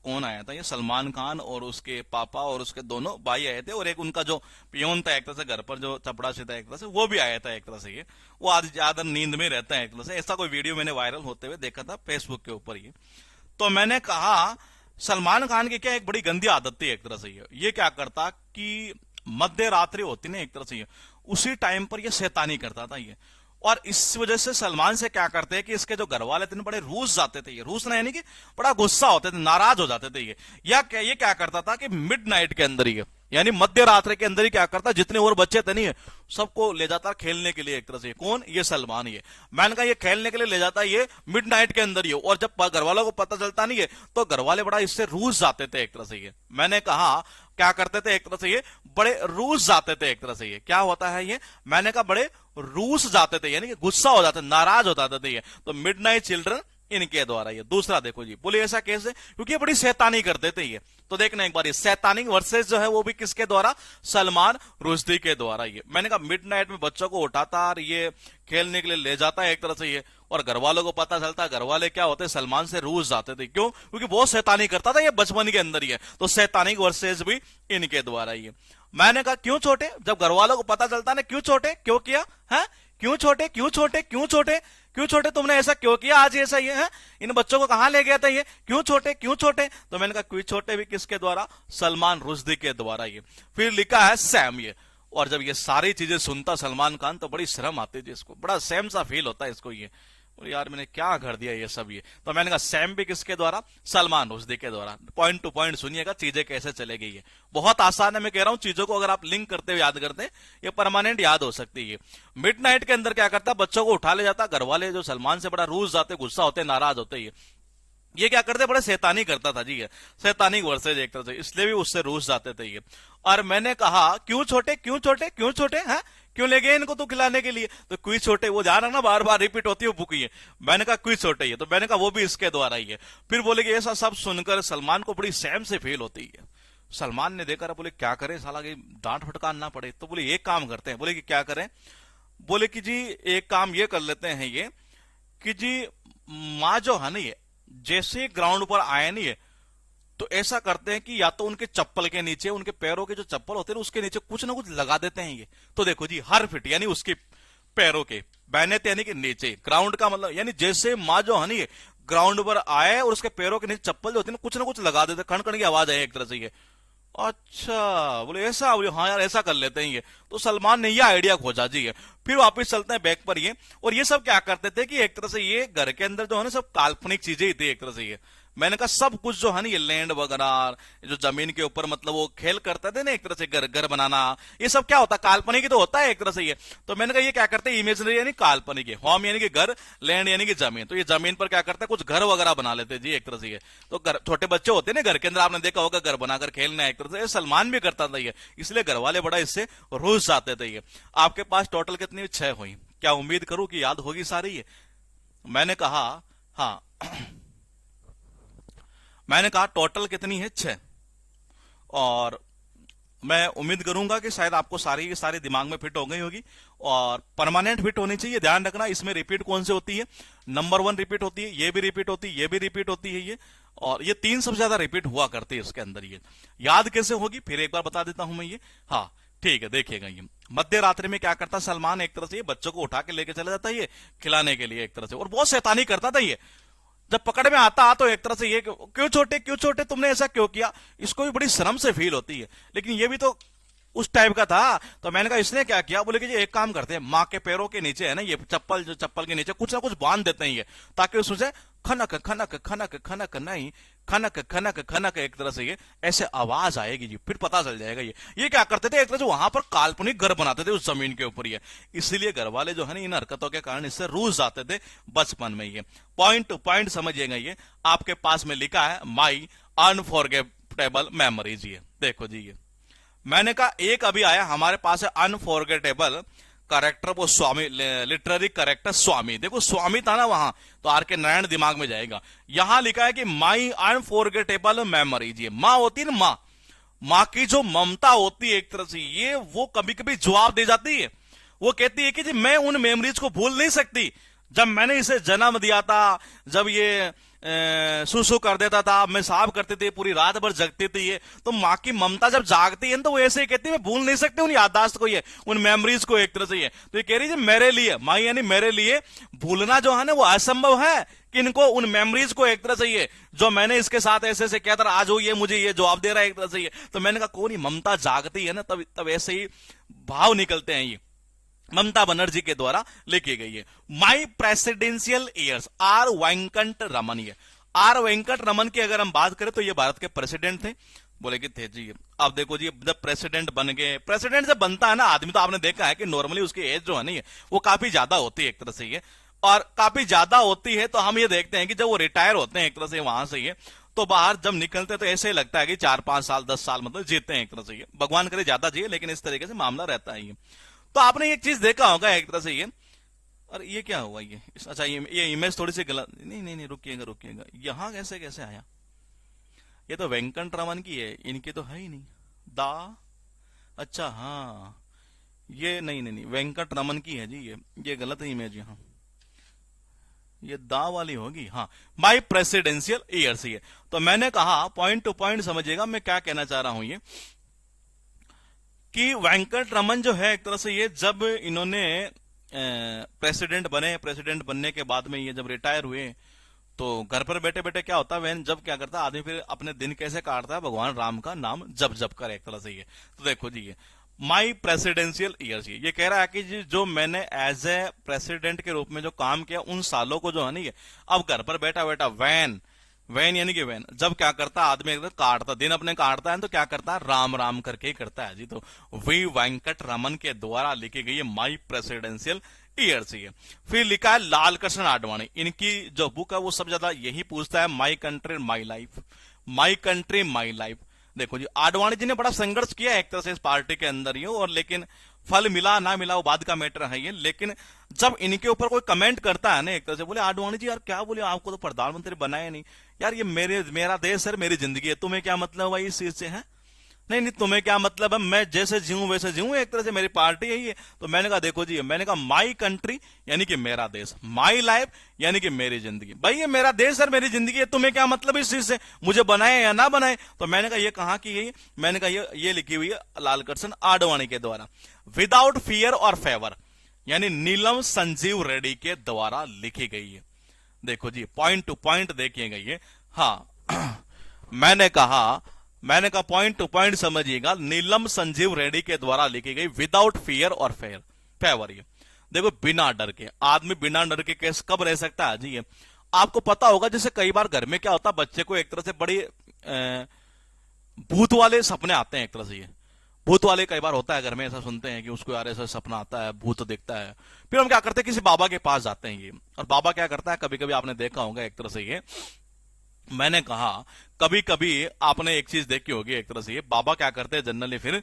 कौन आया था, ये सलमान खान और उसके पापा और उसके दोनों भाई आए थे, और एक उनका जो पियोन था एक तरह से घर पर, जो चपड़ा सी था एक तरह से, वो भी आया था एक तरह से ये। वो आज ज्यादा नींद में रहता है एक तरह से, ऐसा कोई वीडियो मैंने वायरल होते हुए देखा था फेसबुक के ऊपर ये। तो मैंने कहा सलमान खान की क्या एक बड़ी गंदी आदत थी एक तरह से ये क्या करता कि मध्य रात्रि होती ना एक तरह से, उसी टाइम पर ये शैतानी करता था ये। और इस वजह से सलमान से क्या करते हैं कि इसके जो घर वाले थे बड़े रूस जाते थे, ये रूस ना यानी कि बड़ा गुस्सा होते थे, नाराज हो जाते थे ये। या ये क्या करता था कि मिडनाइट के अंदर ही, यानी मध्य रात्रि के अंदर ही क्या करता, जितने और बच्चे थे नहीं सबको ले जाता खेलने के लिए एक तरह से। कौन, ये सलमान ये। मैंने कहा ये खेलने के लिए ले जाता ये मिडनाइट के अंदर ही, और जब घर वालों को पता चलता नहीं है तो घर वाले बड़ा इससे रूस जाते थे एक तरह से ये। मैंने कहा क्या करते थे एक तरह से ये, बड़े रूस जाते थे एक तरह से ये। क्या होता है ये, मैंने कहा बड़े रूस जाते थे, यानी कि गुस्सा हो जाते, नाराज हो जाते थे ये। तो मिडनाइट चिल्ड्रन इनके द्वारा। ये दूसरा देखो जी, बोले ऐसा कैसे, क्योंकि ये बड़ी शैतानी करते थे ये। तो देखना एक बार, ये शैतानी वर्सेस जो है वो भी किसके द्वारा, सलमान रुश्दी के द्वारा। ये मैंने कहा मिडनाइट में बच्चों को उठाता और ये खेलने के लिए ले जाता है एक तरह से ये, और घर वालों को पता चलता, घर वाले क्या होते, सलमान से रूस जाते थे। क्यों? क्योंकि बहुत शैतानी करता था ये बचपन के अंदर ही है। तो शैतानी वर्सेस भी इनके द्वारा ये। मैंने कहा क्यों छोटे, जब घर वालों को पता चलता ना, क्यों छोटे, क्यों किया है, क्यों छोटे, क्यों छोटे, क्यों छोटे, क्यों छोटे, तुमने ऐसा क्यों किया आज, ऐसा ये है, इन बच्चों को कहां ले गया था ये, क्यों छोटे, क्यों छोटे। तो मैंने कहा क्यों छोटे भी किसके द्वारा, सलमान रुश्दी के द्वारा ये। फिर लिखा है सैम ये। और जब ये सारी चीजें सुनता सलमान खान तो बड़ी शर्म आती थी इसको, बड़ा सैम सा फील होता है इसको ये, यार मैंने क्या कर दिया ये सब ये। तो मैंने कहा सैम भी किसके द्वारा, सलमान रुश्दी के द्वारा। पॉइंट टू पॉइंट सुनिएगा चीजें कैसे चलेगी ये, बहुत आसान है। मैं कह रहा हूं चीजों को अगर आप लिंक करते हुए याद करते हैं ये परमानेंट याद हो सकती है। मिडनाइट के अंदर क्या करता, बच्चों को उठा ले जाता, घर वाले जो सलमान से बड़ा रूस जाते, गुस्सा होते, नाराज होते, ये क्या करते, बड़े शैतानी करता था जी ये, शैतानी वर्सेज एक तरह से, इसलिए भी उससे रूस जाते थे ये। और मैंने कहा क्यों छोटे, क्यों छोटे, क्यों छोटे हैं, क्यों ले गए इनको तो खिलाने के लिए, तो क्विज छोटे, वो ध्यान रखना बार बार रिपीट होती है वो बुक ये। मैंने कहा क्विज छोटे ही है, तो मैंने कहा वो भी इसके द्वारा ही है। फिर बोले कि ऐसा सब सुनकर सलमान को बड़ी सैम से फील होती है। सलमान ने देखा, बोले क्या करें साला, कि डांट फटकार ना पड़े। तो बोले एक काम करते हैं, बोले कि क्या करें, बोले कि जी एक काम ये कर लेते हैं ये कि जी माँ जो है ना ये, जैसे ग्राउंड पर आए नहीं है तो ऐसा करते हैं कि या तो उनके चप्पल के नीचे, उनके पैरों के जो चप्पल होते हैं उसके नीचे कुछ ना कुछ लगा देते हैं ये। तो देखो जी हर फिट यानी उसके पैरों के बैनेत यानी कि नीचे, ग्राउंड का मतलब यानी जैसे माँ जो है ना ग्राउंड पर आए और उसके पैरों के नीचे चप्पल जो होती है ना कुछ लगा देते, कण कण की आवाज आए एक तरह से ये। अच्छा बोले ऐसा, बोले हाँ यार ऐसा कर लेते हैं ये। तो सलमान ने ये आइडिया खोजा जी है। फिर वापस चलते हैं बैक पर ये, और ये सब क्या करते थे कि एक तरह से ये घर के अंदर जो है ना सब काल्पनिक चीजें ही थी एक तरह से ये। मैंने कहा सब कुछ जो है ना ये लैंड वगैरह जो जमीन के ऊपर मतलब वो खेल करते थे ना एक तरह से, घर घर बनाना, ये सब क्या होता है, काल्पनिक ही तो होता है एक तरह से ये। तो मैंने कहा ये क्या करते हैं, इमेजिनरी यानी काल्पनिक है, होम यानी कि घर, लैंड यानी कि जमीन। तो ये जमीन पर क्या करते हैं, कुछ घर वगैरह बना लेते जी एक तरह से ये। तो घर, छोटे बच्चे होते हैं ना घर के अंदर, आपने देखा होगा घर बनाकर खेलना एक तरह से, सलमान भी करता था ये, इसलिए घर वाले बड़ा इससे रूस जाते थे ये। आपके पास टोटल कितनी 6 हुई, क्या उम्मीद करूं कि याद होगी सारी ये। मैंने कहा हाँ मैंने कहा टोटल कितनी है 6, और मैं उम्मीद करूंगा कि शायद आपको सारी सारी दिमाग में फिट हो गई होगी, और परमानेंट फिट होनी चाहिए। ध्यान रखना इसमें रिपीट कौन से होती है, नंबर 1 रिपीट होती है, ये भी रिपीट होती है, ये भी रिपीट होती है ये, और ये 3 सबसे ज्यादा रिपीट हुआ करती है इसके अंदर ये। याद कैसे होगी फिर एक बार बता देता हूं मैं ये। हाँ ठीक है, देखिएगा ये मध्य रात्रि में क्या करता सलमान, एक तरह से ये बच्चों को उठा के लेके चला जाता है ये खिलाने के लिए एक तरह से, और बहुत शैतानी करता था ये। जब पकड़ में आता तो एक तरह से ये क्यों छोटे, क्यों छोटे, तुमने ऐसा क्यों किया, इसको भी बड़ी शर्म से फील होती है। लेकिन ये भी तो उस टाइप का था। तो मैंने कहा इसने क्या किया, बोले कि ये एक काम करते हैं, माँ के पैरों के नीचे है ना ये चप्पल, जो चप्पल के नीचे कुछ ना कुछ बांध देते हैं ये, ताकि उसमें खनक खनक खनक खनक नहीं खनक खनक खनक एक तरह से ये ऐसे आवाज आएगी जी, फिर पता चल जाएगा ये क्या करते थे एक तरह से वहां पर काल्पनिक घर बनाते थे उस जमीन के ऊपर ये। इसीलिए घर वाले जो है ना इन हरकतों के कारण इससे रूस जाते थे बचपन में ये। पॉइंट टू पॉइंट समझिएगा ये, आपके पास में लिखा है माई अनफॉरगेटेबल मेमोरीज ये, देखो जी ये मैंने कहा एक अभी आया हमारे पास है अनफॉरगेटेबल करेक्टर, वो स्वामी, लिटरेरी करेक्टर स्वामी। देखो स्वामी था ना वहां, तो आर के नारायण दिमाग में जाएगा। यहां लिखा है कि माई अनफॉरगेटेबल मेमोरीज, ये माँ होती है ना, माँ की जो ममता होती है एक तरह से ये, वो कभी कभी जवाब दे जाती है। वो कहती है कि जी मैं उन मेमोरीज को भूल नहीं सकती, जब मैंने इसे जन्म दिया था, जब ये सुसु कर देता था, मैं साफ करती थी, पूरी रात भर जगती थी ये। तो माँ की ममता जब जागती है तो वो ऐसे ही कहती है मैं भूल नहीं सकती उन याददाश्त को, ये उन मेमोरीज को एक तरह से ये। तो ये कह रही है मेरे लिए, माँ यानी मेरे लिए भूलना जो है ना वो असंभव है, कि इनको उन मेमोरीज को एक तरह से ये जो मैंने इसके साथ ऐसे ऐसे किया था, आज वो ये मुझे ये जवाब दे रहा है एक तरह से ये। तो मैंने कहा कौन ममता जागती है ना तब ऐसे ही भाव निकलते हैं ये। ममता बनर्जी के द्वारा लिखी गई है। My presidential years, R Venkataraman. ये आर वेंकट रमन की अगर हम बात करें तो ये भारत के प्रेसिडेंट थे, बोले कि थे जी। अब देखो जी जब प्रेसिडेंट बन गए, प्रेसिडेंट जब बनता है ना आदमी, तो आपने देखा है कि नॉर्मली उसकी एज जो है ना वो काफी ज्यादा होती है एक तरह से ये, और काफी ज्यादा होती है। तो हम ये देखते हैं कि जब वो रिटायर होते हैं एक तरह से वहां से ये, तो बाहर जब निकलते तो ऐसे ही लगता है कि 4-5 साल 10 साल मतलब जीते हैं एक तरह से ये। भगवान करे ज्यादा जिए, लेकिन इस तरीके से मामला रहता है ये। तो आपने एक चीज देखा होगा एक तरह से ये, अरे ये क्या हुआ ये अच्छा ये इमेज थोड़ी सी गलत, नहीं नहीं नहीं, रुकिएगा रुकिएगा, यहाँ कैसे कैसे आया? ये तो वेंकट रमन की है, इनकी तो है ही नहीं। दा, अच्छा हाँ, ये नहीं नहीं नहीं, वेंकट रमन की है जी, ये गलत है इमेज यहाँ, ये दा वाली होगी। हाँ, माई प्रेसिडेंशियल ईयर्स ये। तो मैंने कहा पॉइंट टू पॉइंट समझिएगा मैं क्या कहना चाह रहा हूं ये, कि वेंकट रमन जो है एक तरह से ये जब इन्होंने प्रेसिडेंट बने, प्रेसिडेंट बनने के बाद में ये जब रिटायर हुए, तो घर पर बैठे बैठे क्या होता है, वह जब क्या करता है आदमी फिर अपने दिन कैसे काटता है, भगवान राम का नाम जप जप कर एक तरह से ये। तो देखो जी, ये माई प्रेसिडेंशियल ईयर्स, ये कह रहा है कि जो मैंने एज ए प्रेसिडेंट के रूप में जो काम किया उन सालों को जो है नहीं, अब घर पर बैठा बैठा वैन वैन यानी कि वैन जब क्या करता है आदमी एकदम काटता, दिन अपने काटता है तो क्या करता है, राम राम करके ही करता है जी। तो वी वेंकट रमन के द्वारा लिखी गई है माई प्रेसिडेंशियल ईयर्स ये। फिर लिखा है लाल कृष्ण आडवाणी, इनकी जो बुक है वो सब ज्यादा यही पूछता है, my country my life, my country my life. देखो जी, आडवाणी जी ने बड़ा संघर्ष किया एक तरह से इस पार्टी के अंदर ही, और लेकिन फल मिला ना मिला वो बाद का मैटर है ये। लेकिन जब इनके ऊपर कोई कमेंट करता है ना एक तरह से, बोले आडवाणी जी यार क्या बोले, आपको तो प्रधानमंत्री बनाया नहीं यार, ये मेरा देश है, मेरी जिंदगी है, तुम्हें क्या मतलब भाई इस चीज से है? नहीं नहीं, तुम्हें क्या मतलब है, मैं जैसे जीऊं वैसे जीऊं, एक तरह से मेरी पार्टी है ये। तो मैंने कहा देखो जी, मैंने कहा माई कंट्री यानी कि मेरा देश, माई लाइफ यानी कि मेरी जिंदगी, भाई ये मेरा देश है, मेरी जिंदगी है, तुम्हें क्या मतलब इस चीज से, मुझे बनाए या ना बनाए? तो मैंने कहा ये कहा कि यही, मैंने कहा ये लिखी हुई है लाल कृष्ण आडवाणी के द्वारा, विदाउट फियर और फेवर, यानी नीलम संजीव रेड्डी के द्वारा लिखी गई है। देखो जी, पॉइंट टू पॉइंट देखिएगा ये। हाँ मैंने कहा पॉइंट टू पॉइंट समझिएगा, नीलम संजीव रेड्डी के द्वारा लिखी गई, विदाउट फियर और फेवर। ये देखो, बिना डर के, आदमी बिना डर के कैसे कब रह सकता है जी? ये आपको पता होगा, जैसे कई बार घर में क्या होता है, बच्चे को एक तरह से बड़ी भूत वाले सपने आते हैं एक तरह से, ये भूत वाले कई बार होता है घर में, ऐसा सुनते हैं कि उसको यार ऐसा सपना आता है, भूत दिखता है। फिर हम क्या करते हैं, किसी बाबा के पास जाते हैं ये, और बाबा क्या करता है, कभी कभी आपने देखा होगा एक तरह से ये, मैंने कहा कभी कभी आपने एक चीज देखी होगी एक तरह से ये, बाबा क्या करते हैं जनरली, फिर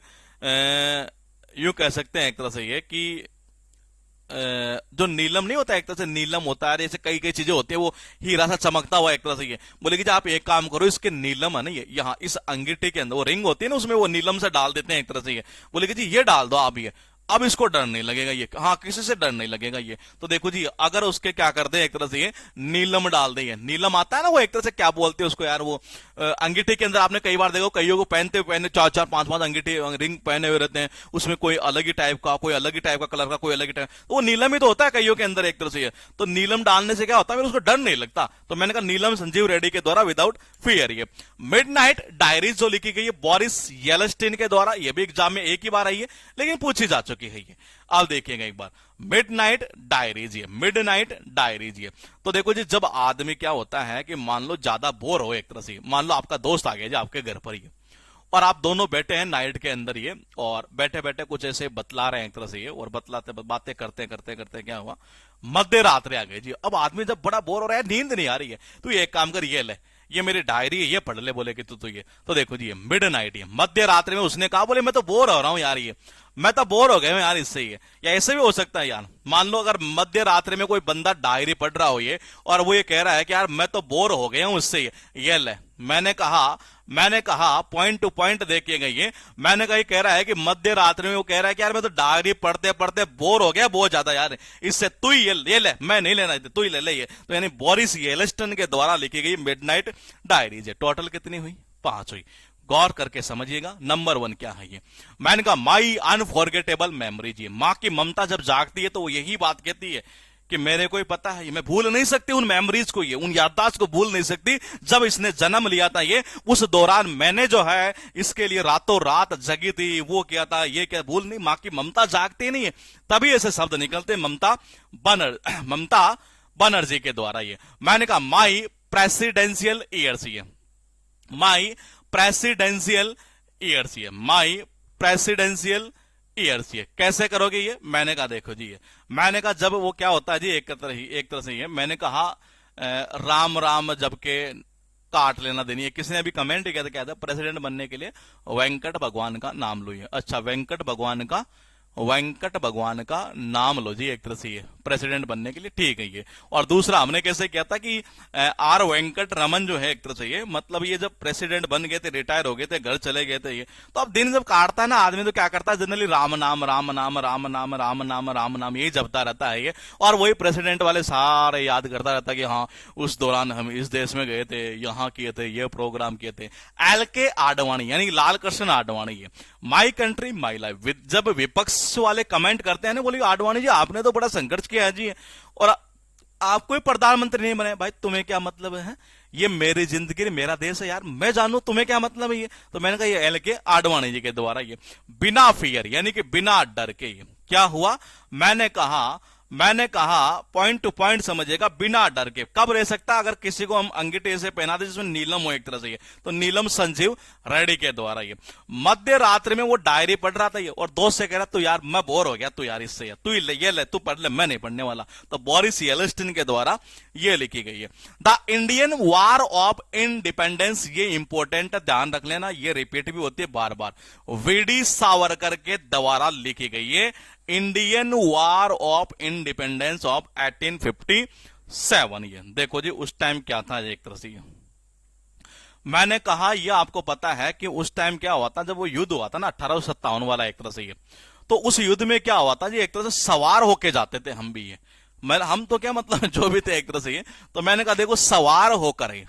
यूं कह सकते हैं एक तरह से ये कि जो नीलम नहीं होता एक तरह से, नीलम होता है, जैसे कई कई चीजें होती है वो हीरा सा चमकता हुआ एक तरह से, ये बोले कि आप एक काम करो, इसके नीलम है ना ये यहाँ इस अंगीठी के अंदर वो रिंग होती है ना, उसमें वो नीलम से डाल देते हैं एक तरह से, ये बोले कि जी ये डाल दो आप, ये अब इसको डर नहीं लगेगा ये, हाँ किसी से डर नहीं लगेगा ये। तो देखो जी, अगर उसके क्या करते हैं एक तरह से ये नीलम डाल देंगे, नीलम आता है ना वो एक तरह से, क्या बोलते हैं उसको यार, वो अंगीठी के अंदर आपने कई बार देखो, कईयों को पहनते पहने 4-4 5-5 अंगीठी रिंग पहने हुए रहते हैं, उसमें कोई अलग ही टाइप का, कोई अलग ही टाइप का कलर का, कोई अलग ही टाइप, तो वो नीलम ही तो होता है कईयों के अंदर एक तरह से ये। तो नीलम डालने से क्या होता है, फिर उसको डर नहीं लगता। तो मैंने कहा नीलम संजीव रेड्डी के द्वारा विदाउट फियर ये। मिडनाइट डायरीज जो लिखी गई है बोरिस येलस्टीन के द्वारा, ये भी एग्जाम में एक ही बार आई है लेकिन पूछी जा चुकी है ये, आप देखिएगा एक बार, मिडनाइट डायरीज ये, मिडनाइट डायरीज ये। तो देखो जी, जब आदमी क्या होता है कि मान लो ज्यादा बोर हो एक तरह से, मान लो आपका दोस्त आ गया जी आपके घर पर ये, और आप दोनों बैठे हैं नाइट के अंदर ये, और बैठे बैठे कुछ ऐसे बतला रहे हैं एक तरह से ये, और बतलाते बातें करते करते करते क्या हुआ, मध्य रात्रि आ गई जी। अब आदमी जब बड़ा बोर हो रहा है, नींद नहीं आ रही है, तो ये एक काम कर, ये ले, ये मेरी डायरी है, ये पढ़ ले, बोले कि तू ये। तो देखो जी, मिड नाइट, ये मध्य रात्रि में उसने कहा, बोले मैं तो बोर हो रहा हूं यार, ये मैं तो बोर हो गया हूं यार इससे ये। या ऐसे भी हो सकता है यार, मान लो अगर मध्य रात्रि में कोई बंदा डायरी पढ़ रहा हो ये, और वो ये कह रहा है कि यार मैं तो बोर हो गया हूं इससे ये ले। मैंने कहा पॉइंट टू पॉइंट देखिएगा ये, मैंने कहा कह रहा है कि मध्य रात्रि में वो कह रहा है कि यार मैं तो डायरी पढ़ते पढ़ते बोर हो गया बहुत ज्यादा यार, इससे तू ही ये ले, मैं नहीं लेना, तू ही ले ये। तो यानी बोरिस येलस्टन के द्वारा लिखी गई मिडनाइट डायरीज है। टोटल कितनी हुई? 5 हुई। गौर करके समझिएगा, नंबर 1 क्या है ये, मैंने कहा माई अनफॉरगेटेबल मेमोरीज। ये मां की ममता जब जागती है तो वो यही बात कहती है कि मेरे को ही पता है, मैं भूल नहीं सकती उन मेमोरीज को, ये उन याददाश्त को भूल नहीं सकती। जब इसने जन्म लिया था ये, उस दौरान मैंने जो है इसके लिए रातों रात जगी थी, वो किया था, ये क्या भूल नहीं। मां की ममता जागती नहीं है, तभी ऐसे शब्द निकलते, ममता बनर्जी के द्वारा ये। मैंने कहा माई प्रेसिडेंशियल ईयर्स, ये माई प्रेसिडेंशियल ईयर्स, ये माई प्रेसिडेंशियल ईयर्स। ये कैसे करोगे ये? मैंने कहा देखो जी, ये मैंने कहा जब वो क्या होता है जी, एक तरह से ये मैंने कहा राम राम जब के काट लेना देनी है। किसी ने भी कमेंट किया था, प्रेसिडेंट बनने के लिए वेंकट भगवान का नाम लो। अच्छा, वेंकट भगवान का वेंकट भगवान का नाम लो जी, एक तरह से ये प्रेसिडेंट बनने के लिए, ठीक है ये। और दूसरा हमने कैसे किया था कि आर वेंकट रमन जो है एक तरह से ये, मतलब ये जब प्रेसिडेंट बन गए थे, रिटायर हो गए थे, घर चले गए थे ये, तो अब दिन जब काटता है ना आदमी तो क्या करता है, जनरली राम नाम राम नाम राम नाम राम नाम राम नाम यही जपता रहता है ये, और वही प्रेसिडेंट वाले सारे याद करता रहता है कि हाँ उस दौरान हम इस देश में गए थे, यहाँ किए थे, ये प्रोग्राम किए थे। LK आडवाणी यानी लाल कृष्ण आडवाणी है, माई कंट्री माई लाइफ। जब विपक्ष वाले कमेंट करते हैं ना, बोले आडवाणी जी आपने तो बड़ा संघर्ष किया है जी, और आप कोई प्रधानमंत्री नहीं बने, भाई तुम्हें क्या मतलब है, ये मेरी जिंदगी मेरा देश है यार, मैं जानू तुम्हें क्या मतलब है ये। तो मैंने कहा ये LK आडवाणी जी के द्वारा ये बिना फियर यानी कि बिना डर के ये क्या हुआ, मैंने कहा पॉइंट टू पॉइंट समझिएगा, बिना डर के। कब रह सकता अगर किसी को हम अंगीठे से पहना दे जिसमें नीलम हो एक तरह से ये, तो नीलम संजीव रेड्डी के द्वारा ये। मध्य रात्रि में वो डायरी पढ़ रहा था ये, और दोस्त से कह रहा तू यार मैं बोर हो गया, तू यार इससे यार, तू ये ले तू पढ़ ले, मैं नहीं पढ़ने वाला। तो बोरिस येल्टसिन के द्वारा ये लिखी गई है। The Indian war of independence, ये इंपॉर्टेंट है, ध्यान रख लेना, ये रिपीट भी होती है बार बार, VD सावरकर के द्वारा लिखी गई है। Indian war of independence of 1857। ये देखो जी उस टाइम क्या था एक तरह से, मैंने कहा ये आपको पता है कि उस टाइम क्या हुआ था, जब वो युद्ध हुआ था ना 1857 वाला एक तरह से ये, तो उस युद्ध में क्या हुआ था जी, एक तरह से सवार होके जाते थे हम भी ये, हम तो क्या मतलब जो भी थे एक तरह से ये। तो मैंने कहा देखो सवार होकर ये,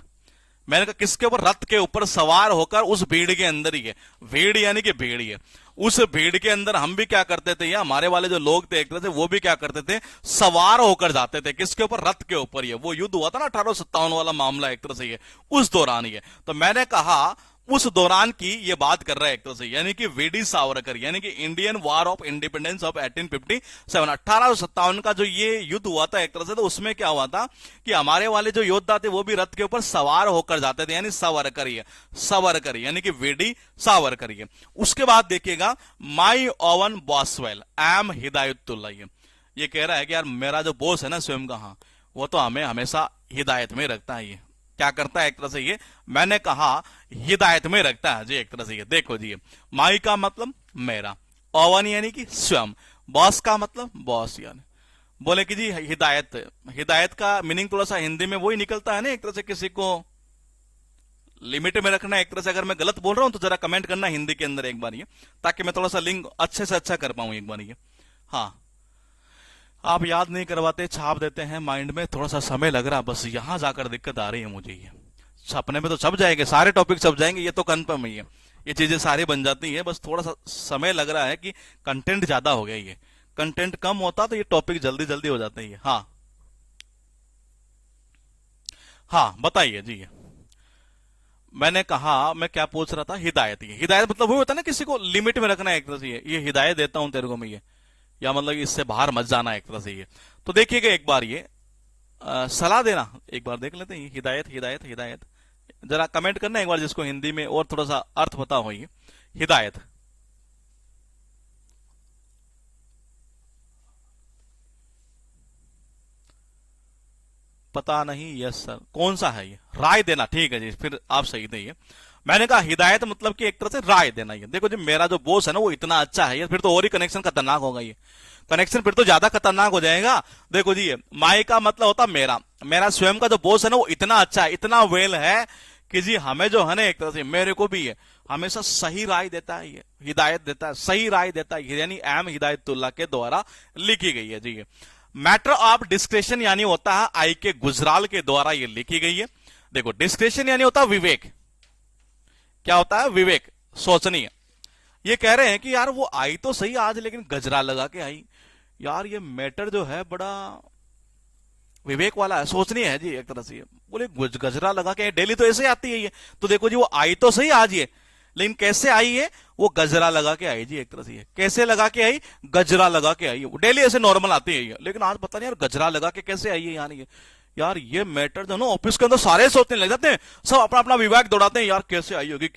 मैंने कहा किसके ऊपर, रथ के ऊपर सवार होकर उस भीड़ के अंदर ही है, भीड़ यानी कि भीड़ है, उस भीड़ के अंदर हम भी क्या करते थे, या हमारे वाले जो लोग थे एक तरह से वो भी क्या करते थे, सवार होकर जाते थे किसके ऊपर, रथ के ऊपर। ये वो युद्ध हुआ था ना 1857 वाला मामला एक तरह से ये, उस दौरान ये। तो मैंने कहा उस दौरान की ये बात कर रहा है एक तरह से, यानी कि VD सावरकर यानी कि Indian war of independence of 1857, 1857 का जो ये युद्ध हुआ था एक तरह से, तो उसमें क्या हुआ था कि हमारे वाले जो योद्धा थे वो भी रथ के ऊपर सवार होकर जाते थे, यानी सावरकर यानी कि VD सावरकर। उसके बाद देखिएगा माई ओवन बॉसवेल एम हिदायतुल्लाह, ये कह रहा है कि यार मेरा जो बॉस है ना स्वयं का, हाँ वो तो हमें हमेशा हिदायत में रखता है, ये क्या करता है एक तरह से ये, मैंने कहा हिदायत में रखता है जी एक तरह से ये। देखो जी माई का मतलब मेरा, ओवन यानी कि स्वयं, बॉस का मतलब बॉस, यानी बोले कि जी हिदायत का मीनिंग थोड़ा सा हिंदी में वही निकलता है ना एक तरह से, किसी को लिमिट में रखना एक तरह से। अगर मैं गलत बोल रहा हूं तो जरा कमेंट करना हिंदी के अंदर एक बार ये, ताकि मैं थोड़ा सा लिंक अच्छे से अच्छा कर पाऊं एक बार ये। हाँ आप याद नहीं करवाते, छाप देते हैं माइंड में, थोड़ा सा समय लग रहा, बस यहां जाकर दिक्कत आ रही है मुझे। ये छपने में तो छप जाएंगे, सारे टॉपिक छप जाएंगे, ये तो कंफर्म ही है, ये चीजें सारी बन जाती है, बस थोड़ा सा समय लग रहा है कि कंटेंट ज्यादा हो गया, ये कंटेंट कम होता तो ये टॉपिक जल्दी जल्दी हो जाते हैं। हाँ बताइए जी। मैंने कहा मैं क्या पूछ रहा था, हिदायत। हिदायत मतलब वो होता है ना किसी को लिमिट में रखना है एक तरह से, ये हिदायत देता हूं तेरे को मैं ये, या मतलब इससे बाहर मत जाना एक तरह से ये। तो देखिएगा एक बार ये सलाह देना, एक बार देख लेते हैं हिदायत, जरा कमेंट करना एक बार जिसको हिंदी में और थोड़ा सा अर्थ पता हो ये हिदायत। पता नहीं, यस सर, कौन सा है ये, राय देना, ठीक है जी, फिर आप सही थे। मैंने कहा हिदायत मतलब कि एक तरह से राय देना। ये देखो जी मेरा जो बॉस है ना वो इतना अच्छा है, ये फिर तो और ही कनेक्शन खतरनाक होगा, ये कनेक्शन फिर तो ज्यादा खतरनाक हो जाएगा। देखो जी माई का मतलब होता मेरा स्वयं का जो बॉस है ना वो इतना अच्छा है, इतना वेल है कि जी हमें जो है ना एक तरह से, मेरे को भी है, हमेशा सही राय देता है, ये हिदायत देता है, सही राय देता है, यानी एम हिदायतुल्लाह के द्वारा लिखी गई है जी। मैटर ऑफ डिस्क्रेशन यानी होता है IK गुजराल के द्वारा ये लिखी गई है। देखो डिस्क्रेशन यानी होता है विवेक, क्या होता है, विवेक, सोचनीय। ये कह रहे हैं कि यार वो आई तो सही आज, लेकिन गजरा लगा के आई, यार ये मैटर जो है बड़ा विवेक वाला है, सोचनीय है जी एक तरह से। बोले गजरा लगा के, डेली तो ऐसे आती है ये, तो देखो जी वो आई तो सही आज ये, लेकिन कैसे आई है, वो गजरा लगा के आई जी एक तरह से। कैसे लगा के आई, गजरा लगा के आई, वो डेली ऐसे नॉर्मल आती है ये, लेकिन आज पता नहीं यार गजरा लगा के कैसे आई है। यार ये मैटर जो ना ऑफिस के अंदर सारे सोचने लग जाते हैं, सब अपना अपना विवेक दौड़ाते हैं, यार कैसे आई होगी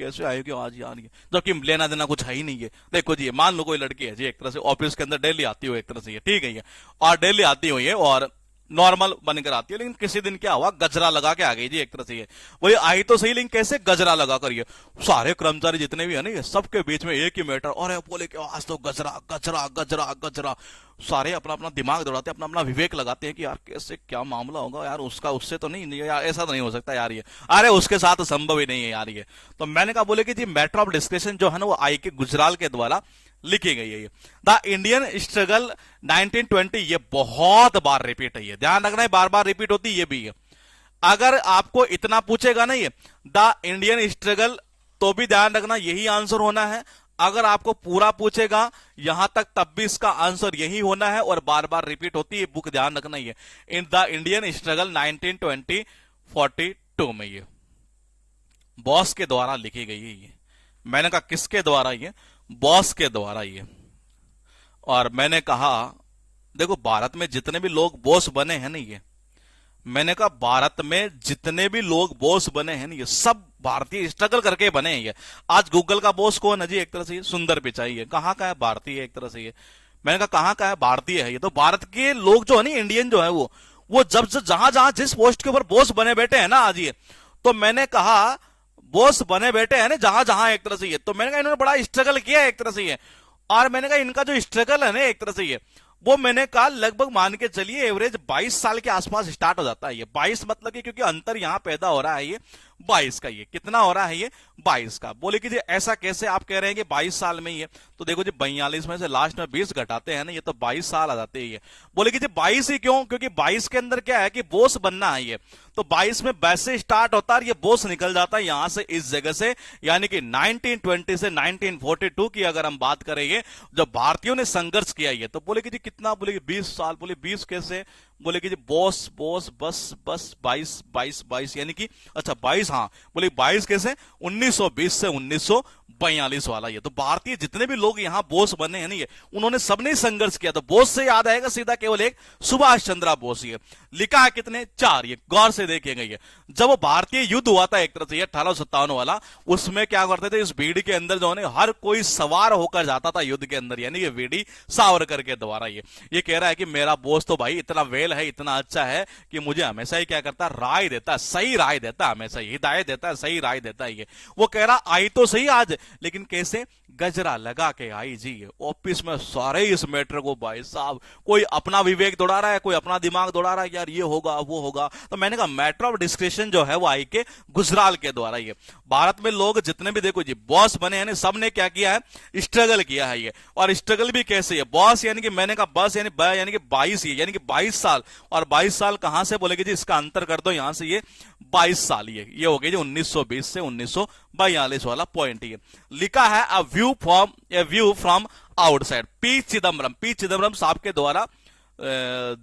आज यार ये, जबकि लेना देना कुछ है ही नहीं है। देखो जी मान लो कोई लड़की है जी एक तरह से ऑफिस के अंदर डेली आती हो एक तरह से, ठीक है ये, और डेली आती हुई है और नॉर्मल बनकर आती है, लेकिन किसी दिन क्या हुआ, गजरा लगा के आ गई जी एक तरह से ये। वही आई तो सही, लेकिन कैसे गजरा लगा कर ये सारे कर्मचारी जितने भी है ना, ये सबके बीच में एक ही मैटर, और बोले कि आज तो गजरा गजरा गजरा गजरा। सारे अपना अपना दिमाग दौड़ाते हैं, अपना अपना विवेक लगाते हैं कि यार कैसे क्या मामला होगा यार, उसका उससे तो नहीं यार, ऐसा तो नहीं हो सकता यार ये, अरे उसके साथ संभव ही नहीं है यार ये। तो मैंने कहा बोले कि जी मैटर ऑफ डिस्कशन जो है ना वो आई के गुजराल के द्वारा लिखी गई है। द इंडियन स्ट्रगल 1920, ये बहुत बार रिपीट है, ये ध्यान रखना है, बार बार रिपीट होती ये भी है। अगर आपको इतना पूछेगा ना ये द इंडियन स्ट्रगल, तो भी ध्यान रखना यही आंसर होना है। अगर आपको पूरा पूछेगा यहां तक, तब भी इसका आंसर यही होना है, और बार बार रिपीट होती है बुक, ध्यान रखना ये इन द इंडियन स्ट्रगल 1920-42 में ये बॉस के द्वारा लिखी गई है ये। मैंने कहा किसके द्वारा, ये बॉस के द्वारा ये। और मैंने कहा देखो भारत में जितने भी लोग बॉस बने हैं ना ये, मैंने कहा भारत में जितने भी लोग बॉस बने हैं ना ये सब भारतीय स्ट्रगल करके बने हैं ये। आज गूगल का बॉस कौन है जी, एक तरह से ये सुंदर पिचाई है, कहां का है, भारतीय है एक तरह से ये। मैंने कहा कहां का है, भारतीय है ये। तो भारत के लोग जो है ना, इंडियन जो है वो जब जहां जहां जिस पोस्ट के ऊपर बॉस बने बैठे हैं ना आज ये, तो मैंने कहा बॉस बने बैठे हैं ना जहां जहां एक तरह से ये, तो मैंने कहा इन्होंने बड़ा स्ट्रगल किया है एक तरह से ये। और मैंने कहा इनका जो स्ट्रगल है ना एक तरह से ये, वो मैंने कहा लगभग मान के चलिए एवरेज 22 साल के आसपास स्टार्ट हो जाता है ये। 22 मतलब कि क्योंकि अंतर यहां पैदा हो रहा है ये 22 का, ये कितना हो रहा है ये 22 का। बोले कि जी ऐसा कैसे आप कह रहे हैं कि 22 साल में ही है, तो देखो जी 42 में से लास्ट में 20 घटाते हैं ना, ये तो 22 साल आ जाते हैं ये। बोले कि जी 22 ही क्यों, क्योंकि 22 के अंदर क्या है कि बॉस बनना है ये, तो 22 में वैसे स्टार्ट होता है, ये बॉस निकल जाता है यहां से इस जगह से। यानी कि 1920 से 1942 की अगर हम बात करेंगे जब भारतीयों ने संघर्ष किया ये, तो बोले कि जी कितना, बोले कि 20 साल। बोले 20 कैसे, बोले कि जी बॉस बॉस बस बस 22 यानी कि अच्छा 22, हाँ बोले 22 कैसे, 1920 से 1942 वाला ये। तो भारतीय जितने भी लोग यहां बोस बने हैं ना ये, उन्होंने सबने संघर्ष किया। तो बोस से याद आएगा सीधा केवल एक, सुभाष चंद्र बोस। ये लिखा है कितने, 4, ये गौर से देखिएगा ये। जब भारतीय युद्ध हुआ था एक तरह से 1857 वाला, उसमें क्या करते थे, इस बीडी के अंदर जो है हर कोई सवार होकर जाता था युद्ध के अंदर, यानी ये बीडी सावरकर के द्वारा ये कह रहा है कि मेरा बोस तो भाई इतना वेल है, इतना अच्छा है कि मुझे हमेशा ही क्या करता है, राय देता है, सही राय देता है, हमेशा ही हिदायत देता है, सही राय देता है ये। वो कह रहा आई तो सही आज, लेकिन कैसे, गजरा लगा के आई जी। ऑफिस में सारे इस मैटर को भाई साहब कोई अपना विवेक दौड़ा रहा है, कोई अपना दिमाग दौड़ा रहा है, यार ये होगा वो होगा। तो मैंने कहा मैटर ऑफ डिस्कशन जो है वो आई के गुजराल के द्वारा ये। भारत में लोग जितने भी देखो जी बॉस बने हैं, सब ने क्या किया है, स्ट्रगल किया है ये। और स्ट्रगल भी कैसे है, बॉस यानी कि मैंने कहा बस यानी 22 ही, यानी कि 22 साल। और 22 साल कहां से, बोलेगे जी इसका अंतर कर दो यहां से, ये 22 साल ये हो गई जी 1920 से 1942 वाला पॉइंट। ये लिखा है a view from outside, P Chidambaram साहब के द्वारा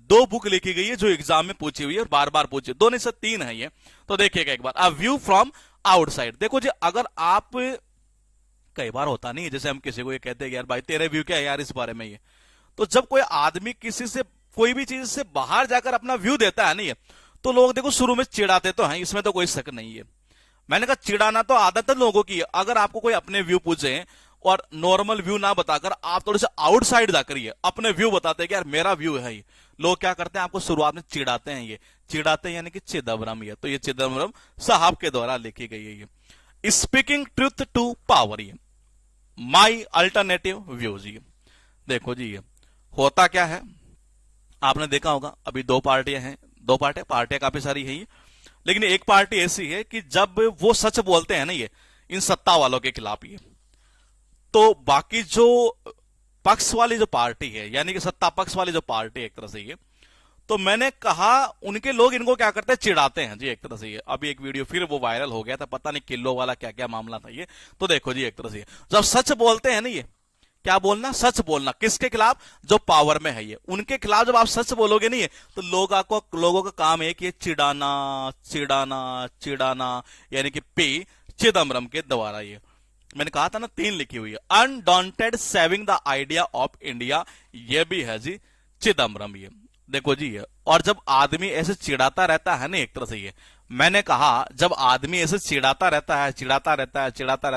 2 बुक लिखी गई है जो एग्जाम में पूछी हुई है, बार बार पूछी, 2 नहीं से 3 है ये। तो देखिएगा एक बार, अ व्यू फ्रॉम आउटसाइड। देखो जी अगर आप, कई बार होता नहीं जैसे हम किसी को ये कहते हैं यार भाई तेरे व्यू क्या है यार इस बारे में ये, तो जब कोई आदमी किसी से कोई भी चीज से बाहर जाकर अपना व्यू देता है नहीं, तो लोग देखो शुरू में चिढ़ाते तो हैं, इसमें तो कोई शक नहीं है। मैंने कहा चिढ़ाना तो आदत है लोगों की। अगर आपको कोई अपने व्यू पूछे और नॉर्मल व्यू ना बताकर आप थोड़े से आउटसाइड जाकर अपने व्यू बताते हैं कि यार मेरा व्यू है ये, लोग क्या करते हैं आपको शुरुआत में चिढ़ाते हैं, ये चिढ़ाते हैं यानी कि चिदम्बरम। ये तो ये चिदम्बरम साहब के द्वारा लिखी गई है ये। स्पीकिंग ट्रुथ टू पावर, ये माई अल्टरनेटिव व्यूज। ये देखो जी ये होता क्या है, आपने देखा होगा अभी 2 पार्टियां हैं, 2 पार्टियां काफी सारी है ये, लेकिन एक पार्टी ऐसी है कि जब वो सच बोलते हैं ना ये इन सत्ता वालों के खिलाफ ये, तो बाकी जो पक्ष वाली जो पार्टी है यानी कि सत्ता पक्ष वाली जो पार्टी एक तरह से ये, तो मैंने कहा उनके लोग इनको क्या करते हैं, चिढ़ाते हैं जी एक तरह से ये। अभी एक वीडियो फिर वो वायरल हो गया था, पता नहीं किलो वाला क्या क्या मामला था ये। तो देखो जी एक तरह से जब सच बोलते हैं ना ये, क्या बोलना, सच बोलना, किसके खिलाफ, जो पावर में है ये, उनके खिलाफ जब आप सच बोलोगे नहीं है तो लोगों का काम है कि चिढ़ाना चिढ़ाना चिढ़ाना, यानी कि पी चिदम्बरम के द्वारा ये। मैंने कहा था ना 3 लिखी हुई है, undaunted saving the idea of India, ये भी है जी चिदम्बरम ये। देखो जी ये, और जब आदमी ऐसे चिढ़ाता रहता है ना एक तरह से ये, मैंने कहा जब आदमी ऐसे चिढ़ाता रहता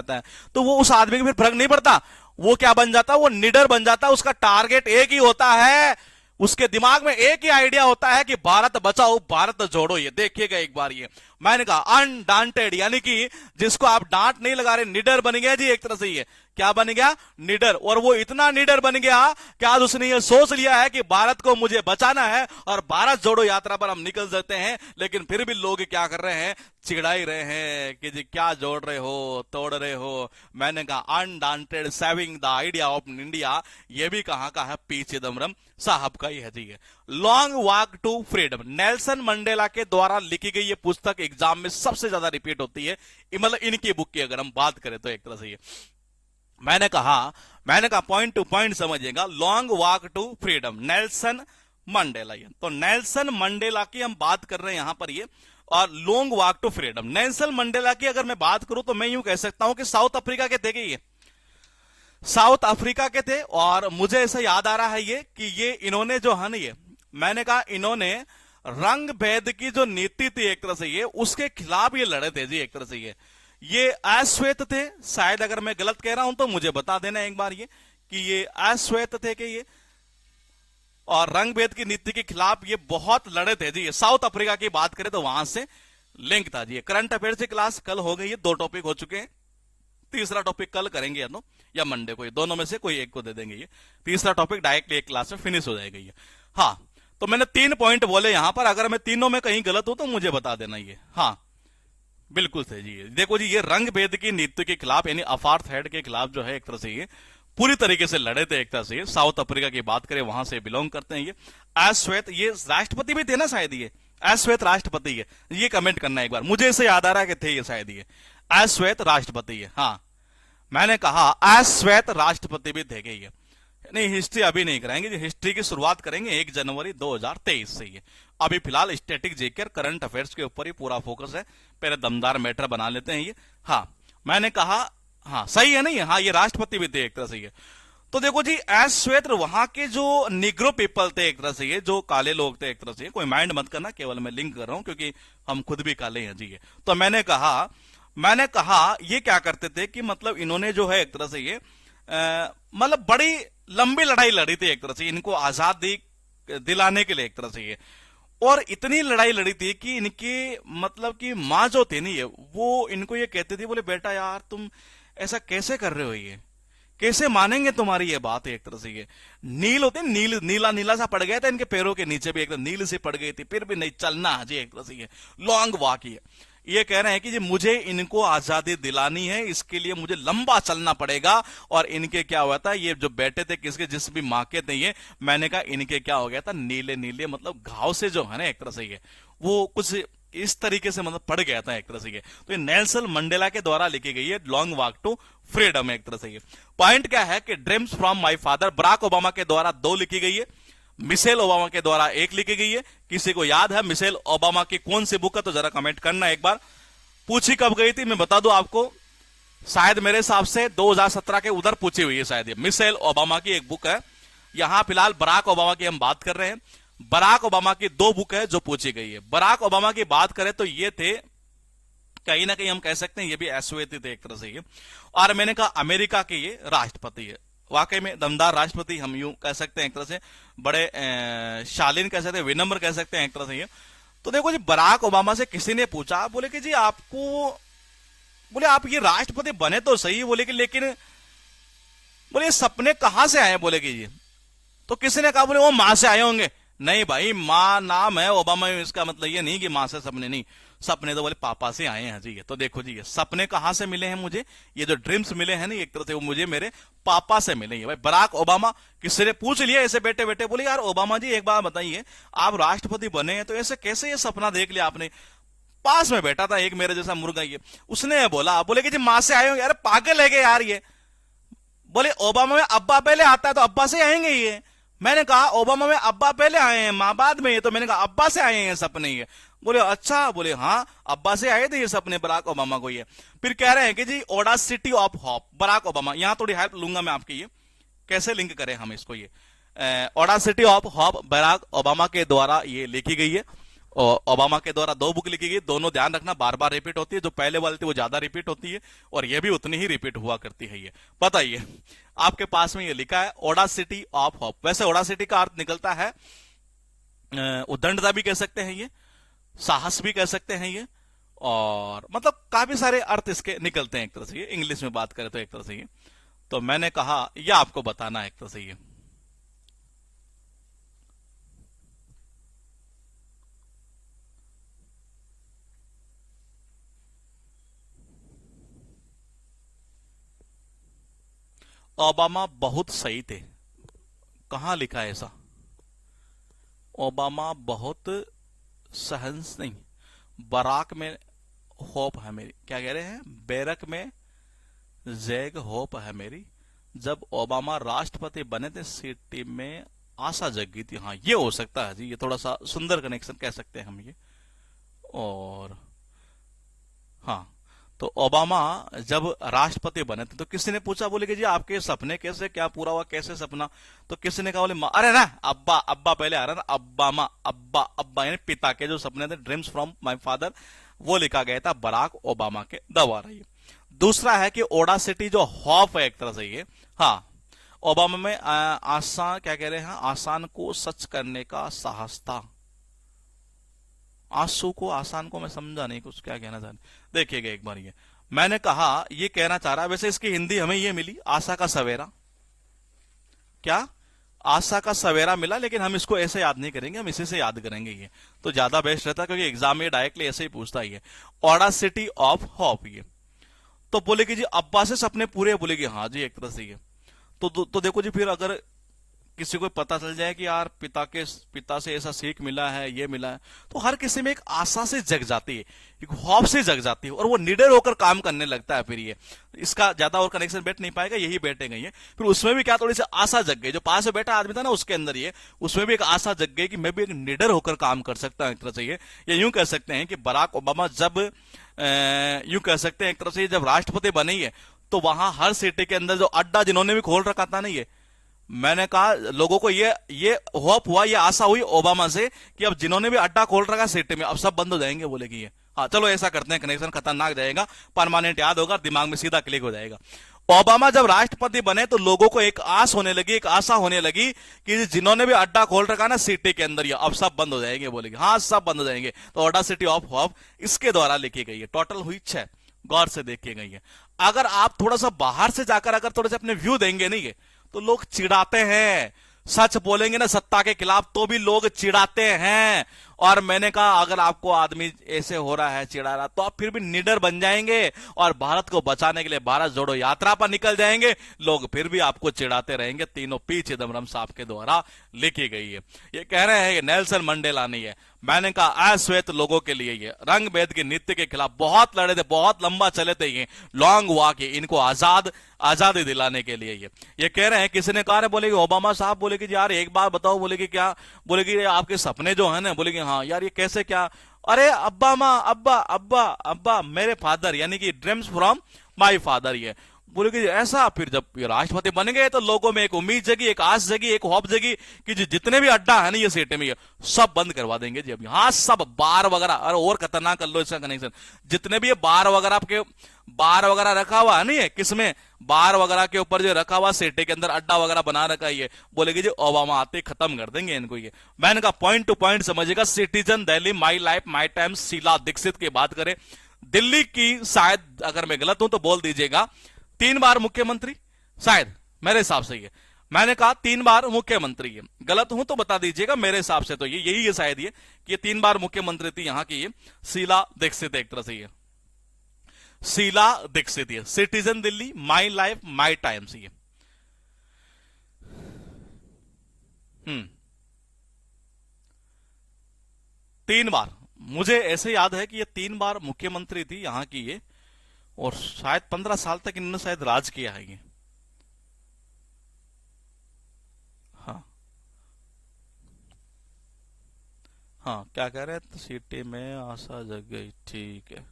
है तो वो उस आदमी को फिर फर्क नहीं पड़ता, वो क्या बन जाता है, वो निडर बन जाता है, उसका टारगेट एक ही होता है, उसके दिमाग में एक ही आइडिया होता है कि भारत बचाओ भारत जोड़ो। ये देखिएगा एक बार, ये मैंने कहा अनडांटेड, यानी कि जिसको आप डांट नहीं लगा रहे, निडर बन गया जी एक तरह से। ये क्या बन गया? निडर। और वो इतना निडर बन गया कि आज उसने ये सोच लिया है कि भारत को मुझे बचाना है और भारत जोड़ो यात्रा पर हम निकल जाते हैं। लेकिन फिर भी लोग क्या कर रहे हैं? चिढ़ा ही रहे हैं कि जी क्या जोड़ रहे हो, तोड़ रहे हो। मैंने कहा undaunted saving the idea of India, ये भी कहां का है? पी चिदम्बरम साहब का ही है ji. Long walk to freedom, Nelson Mandela के द्वारा लिखी गई ये पुस्तक एग्जाम में सबसे ज्यादा रिपीट होती है, मतलब इनकी बुक की अगर हम बात करें तो एक तरह से। ये मैंने कहा पॉइंट टू पॉइंट समझिएगा। Long walk to freedom, Nelson Mandela. ये तो नेल्सन मंडेला की हम बात कर रहे हैं यहां पर ये, और long walk to freedom. Nelson Mandela की अगर मैं बात करूं तो मैं यूं कह सकता हूं कि साउथ अफ्रीका के थे ये, साउथ अफ्रीका के थे। और मुझे ऐसा याद आ रहा है ये कि ये इन्होंने जो है ना, ये मैंने कहा इन्होंने रंग भेद की जो नीति थी एक तरह से ये, उसके खिलाफ ये लड़े थे जी एक तरह से। ये अश्वेत थे, शायद अगर मैं गलत कह रहा हूं तो मुझे बता देना एक बार ये कि ये अश्वेत थे कि ये, और रंग भेद की नीति के खिलाफ ये बहुत लड़े थे जी। ये साउथ अफ्रीका की बात करें तो वहां से लिंक था जी। करंट अफेयर्स की क्लास कल हो गई है, 2 टॉपिक हो चुके हैं, तीसरा टॉपिक कल करेंगे या मंडे को, दोनों में से कोई एक को दे देंगे। ये तीसरा टॉपिक डायरेक्टली एक क्लास में फिनिश हो जाएगा ये। हाँ, तो मैंने 3 पॉइंट बोले यहां पर, अगर मैं तीनों में कहीं गलत हूं तो मुझे बता देना ये। हाँ बिल्कुल सही जी। देखो जी, ये रंग भेद की नीति के खिलाफ यानी अपार्थाइड के खिलाफ जो है एक तरह से ये पूरी तरीके से लड़े थे एक तरह से। साउथ अफ्रीका की बात करें वहां से बिलोंग करते हैं ये। अश्वेत, ये राष्ट्रपति भी थे ना शायद, ये अश्वेत राष्ट्रपति है, ये कमेंट करना एक बार, मुझे ऐसे याद आ रहा है कि थे ये शायद, ये अश्वेत राष्ट्रपति है। हाँ मैंने कहा अश्वेत राष्ट्रपति भी थे ये। नहीं, हिस्ट्री अभी नहीं कराएंगे, हिस्ट्री की शुरुआत करेंगे 1 जनवरी 2023 से। ये अभी फिलहाल स्टैटिक जीके करंट अफेयर्स के ऊपर ही पूरा फोकस है, पहले दमदार मैटर बना लेते हैं ये। हाँ मैंने कहा, हाँ सही है नहीं, हाँ ये राष्ट्रपति भी थे एक तरह से ये। तो देखो जी, अश्वेत वहां के जो निग्रो पीपल थे एक तरह से ये, जो काले लोग थे एक तरह से, कोई माइंड मत करना, केवल मैं लिंक कर रहा हूं क्योंकि हम खुद भी काले हैं जी ये। तो मैंने कहा ये क्या करते थे कि मतलब इन्होंने जो है एक तरह से ये मतलब बड़ी लंबी लड़ाई लड़ी थी एक तरह से इनको आजादी दिलाने के लिए एक तरह से ये। और इतनी लड़ाई लड़ी थी कि इनकी मतलब कि माँ जो थी नहीं, ये वो इनको ये कहते थे, बोले बेटा यार तुम ऐसा कैसे कर रहे हो, ये कैसे मानेंगे तुम्हारी ये बात है एक तरह से। ये नील होते, नील नीला नीला सा पड़ गया था इनके पैरों के नीचे भी, एक नील से पड़ गई थी, फिर भी नहीं चलना जी एक तरह से। ये लॉन्ग वॉक ये कह रहे हैं कि जी मुझे इनको आजादी दिलानी है, इसके लिए मुझे लंबा चलना पड़ेगा। और इनके क्या हुआ था, ये जो बैठे थे किसके, जिस भी माँ के थे ये, मैंने कहा इनके क्या हो गया था, नीले नीले मतलब घाव से जो है ना एक तरह से ये वो कुछ इस तरीके से मतलब पड़ गया था एक तरह से ये। तो ये नेल्सन मंडेला के द्वारा लिखी गई है लॉन्ग वॉक टू फ्रीडम एक तरह से ये। पॉइंट क्या है कि dreams from my father Barack Obama के द्वारा 2 लिखी गई है, मिशेल ओबामा के द्वारा 1 लिखी गई है। किसी को याद है मिशेल ओबामा की कौन सी बुक है तो जरा कमेंट करना एक बार। पूछी कब गई थी मैं बता दूं आपको, शायद मेरे हिसाब से 2017 के उधर पूछी हुई है शायद। ये मिशेल ओबामा की एक बुक है। यहां फिलहाल बराक ओबामा की हम बात कर रहे हैं। बराक ओबामा की 2 बुक है जो पूछी गई है। बराक ओबामा की बात करें तो ये थे, कहीं ना कहीं हम कह सकते हैं ये भी एसोएती थे एक तरह से ये। और मैंने कहा अमेरिका के ये राष्ट्रपति है, वाकई में दमदार राष्ट्रपति हम यूं कह सकते हैं एक तरह से, बड़े शालीन कह सकते हैं, विनम्र कह सकते हैं एक तरह से ये। तो देखो जी, बराक ओबामा से किसी ने पूछा, बोले कि जी आपको, बोले आप ये राष्ट्रपति बने तो सही, बोले कि लेकिन बोले सपने कहां से आए, बोले कि जी। तो किसी ने कहा बोले वो मां से आए होंगे। नहीं भाई, मां नाम है ओबामा, इसका मतलब ये नहीं कि मां से सपने नहीं, सपने तो बोले पापा से आए हैं जी। ये तो देखो जी, ये सपने कहां से मिले हैं मुझे, ये जो ड्रीम्स मिले हैं ना एक तरह से वो मुझे मेरे पापा से मिले हैं भाई। बराक ओबामा किसी ने पूछ लिया ऐसे बैठे बैठे, बोले यार ओबामा जी एक बात बताइए, आप राष्ट्रपति बने हैं तो ऐसे कैसे ये सपना देख लिया आपने। पास में बैठा था एक मेरे जैसा मुर्गा, ये उसने बोला, बोले कि जी मां से आए होंगे। यार पागल है यार ये, बोले ओबामा में अब्बा पहले आता है तो अब्बा से आएंगे ये। मैंने कहा ओबामा में अब्बा पहले आए हैं मां बाद में, ये तो मैंने कहा अब्बा से आए हैं सपने ये। बोले अच्छा, बोले हाँ अब्बा से आए थे ये सपने बराक ओबामा को ये। फिर कह रहे हैं कि जी audacity of hope Barack Obama, यहां थोड़ी हेल्प लूंगा मैं आपकी, ये कैसे लिंक करें हम इसको, ये audacity of hope Barack Obama के द्वारा ये लिखी गई है। और ओबामा के द्वारा 2 बुक लिखी गई, दोनों ध्यान रखना बार बार रिपीट होती है, जो पहले वाली थी वो ज्यादा रिपीट होती है और ये भी उतनी ही रिपीट हुआ करती है। ये बताइए, आपके पास में ये लिखा है ऑडासिटी ऑफ होप। वैसे ऑडासिटी का अर्थ निकलता है उद्दंडता भी कह सकते हैं ये, साहस भी कह सकते हैं ये, और मतलब काफी सारे अर्थ इसके निकलते हैं एक तरह से, ये इंग्लिश में बात करें तो एक तरह से ये। तो मैंने कहा यह आपको बताना है एक तरह से ये। ओबामा बहुत सही थे, कहां लिखा है ऐसा? ओबामा बहुत सहन नहीं, बराक में होप है मेरी, क्या कह रहे हैं, बैरक में जैग होप है मेरी, जब ओबामा राष्ट्रपति बने थे सिटी में आशा जगी थी। हाँ ये हो सकता है जी, ये थोड़ा सा सुंदर कनेक्शन कह सकते हैं हम ये। और हाँ, तो ओबामा जब राष्ट्रपति बने थे तो किसी ने पूछा, बोले कि जी आपके सपने कैसे, क्या पूरा हुआ, कैसे सपना? तो किसी ने कहा, बोले अरे ना अब्बा, अब्बा पहले आ रहा था, अब्बामा, अब्बा अब्बा यानी पिता के जो सपने थे, ड्रीम्स फ्रॉम माय फादर, वो लिखा गया था बराक ओबामा के द्वारा। ये दूसरा है कि ओडासिटी जो हॉफ है एक तरह से ये, हाँ, ओबामा में आसान, क्या कह रहे हैं, आसान को सच करने का साहस था। आंसू को आसान को मैं समझा नहीं कुछ क्या कहना चाह रहे, देखिएगा एक बार ये। मैंने कहा ये कहना चाह रहा है, वैसे इसकी हिंदी हमें ये मिली आशा का सवेरा, क्या आशा का सवेरा मिला, लेकिन हम इसको ऐसे याद नहीं करेंगे, हम इसी से याद करेंगे ये तो ज्यादा बेस्ट रहता है, क्योंकि एग्जाम में डायरेक्टली ऐसे ही पूछता है ये ऑडासिटी ऑफ होप। ये तो बोले कि जी अब्बा से सपने पूरे, बोले कि हाँ जी एक तरह से ये। तो देखो जी, फिर अगर किसी को पता चल जाए कि यार पिता से ऐसा सीख मिला है, ये मिला है, तो हर किसी में एक आशा से जग जाती है, एक हौफ से जग जाती है, और वो निडर होकर काम करने लगता है। फिर ये इसका ज्यादा और कनेक्शन बैठ नहीं पाएगा, यही बैठेगा ये। फिर उसमें भी क्या थोड़ी सी आशा जग गई, जो पास में बैठा आदमी था ना उसके अंदर, ये उसमें भी एक आशा जग गई कि मैं भी एक निडर होकर काम कर सकता हूं एक तरह से ये। या यूं कह सकते हैं कि बराक ओबामा जब यूं कह सकते हैं एक तरह से जब राष्ट्रपति बने है, तो वहां हर सिटी के अंदर जो अड्डा जिन्होंने भी खोल रखा था ना, ये मैंने कहा लोगों को ये होप हुआ, ये आशा हुई ओबामा से कि अब जिन्होंने भी अड्डा खोल रखा सिटी में, अब सब बंद हो जाएंगे, बोले कि ये। हाँ चलो ऐसा करते हैं, कनेक्शन खतरनाक जाएगा, परमानेंट याद होगा, दिमाग में सीधा क्लिक हो जाएगा। ओबामा जब राष्ट्रपति बने तो लोगों को एक आस होने लगी, एक आशा होने लगी कि जिन्होंने भी अड्डा खोल रखा ना सिटी के अंदर, ये अब सब बंद हो जाएंगे, बोले हाँ सब बंद हो जाएंगे। तो ऑडा सिटी ऑफ होप इसके द्वारा लिखी गई है। टोटल हुई 6, गौर से देखी गई है। अगर आप थोड़ा सा बाहर से जाकर अगर थोड़े से अपने व्यू देंगे नहीं, तो लोग चिढ़ाते हैं, सच बोलेंगे ना सत्ता के खिलाफ तो भी लोग चिढ़ाते हैं। और मैंने कहा अगर आपको आदमी ऐसे हो रहा है, चिढ़ा रहा, तो आप फिर भी निडर बन जाएंगे और भारत को बचाने के लिए भारत जोड़ो यात्रा पर निकल जाएंगे। लोग फिर भी आपको चिढ़ाते रहेंगे। तीनों पी चिदम्बरम साहब के द्वारा लिखी गई है। ये कह रहे हैं कि नेल्सन मंडेला नहीं है। मैंने कहा अश्वेत लोगों के लिए ये रंग भेद के नीति के खिलाफ बहुत लड़े थे, बहुत लंबा चले थे, ये लॉन्ग वॉक, इनको आजादी दिलाने के लिए ये कह रहे हैं। किसी ने कहा, बोले कि ओबामा साहब, बोले कि यार एक बात बताओ, बोले कि क्या, बोले कि आपके सपने जो है ना, बोले कि हाँ यार ये कैसे, क्या? अरे अब्बा माँ, अब्बा अब्बा अब्बा मेरे फादर, यानी कि ड्रीम्स फ्रॉम माय फादर। ये बोले कि ऐसा, फिर जब राष्ट्रपति बन गए तो लोगों में एक उम्मीद जगी, एक आस जगी, एक होप जगी कि जितने भी अड्डा है ना ये सिटी में, ये सब बंद करवा देंगे जी अभी। हाँ सब बार वगैरह, और खतरनाक कर लो इसका कनेक्शन, जितने भी ये बार वगैरह आपके बार वगैरह रखा हुआ है नहीं है, किसमें बार वगैरह के ऊपर जो रखा हुआ सिटी के अंदर अड्डा वगैरह बना रखा है, ये बोलेगी जी ओबामा आते खत्म कर देंगे इनको। ये मैंने कहा पॉइंट टू पॉइंट समझिएगा। Citizen Delhi, my life my time, Sheila Dikshit की बात करें, दिल्ली की, शायद अगर मैं गलत हूं तो बोल दीजिएगा, 3 बार मुख्यमंत्री, शायद मेरे हिसाब से ये, मैंने कहा 3 बार मुख्यमंत्री है, गलत हूं तो बता दीजिएगा। मेरे हिसाब से तो ये यही है शायद, ये कि 3 बार मुख्यमंत्री थी यहां की, ये शीला दीक्षित एक तरह से, ये शीला दीक्षित, ये citizen Delhi, my life my times, ये 3 बार मुझे ऐसे याद है कि ये 3 बार मुख्यमंत्री थी यहां की ये, और शायद 15 साल तक इन्होंने शायद राज किया है ये। हाँ हाँ, क्या कह रहे हैं, सिटी में आशा जग गई, ठीक है,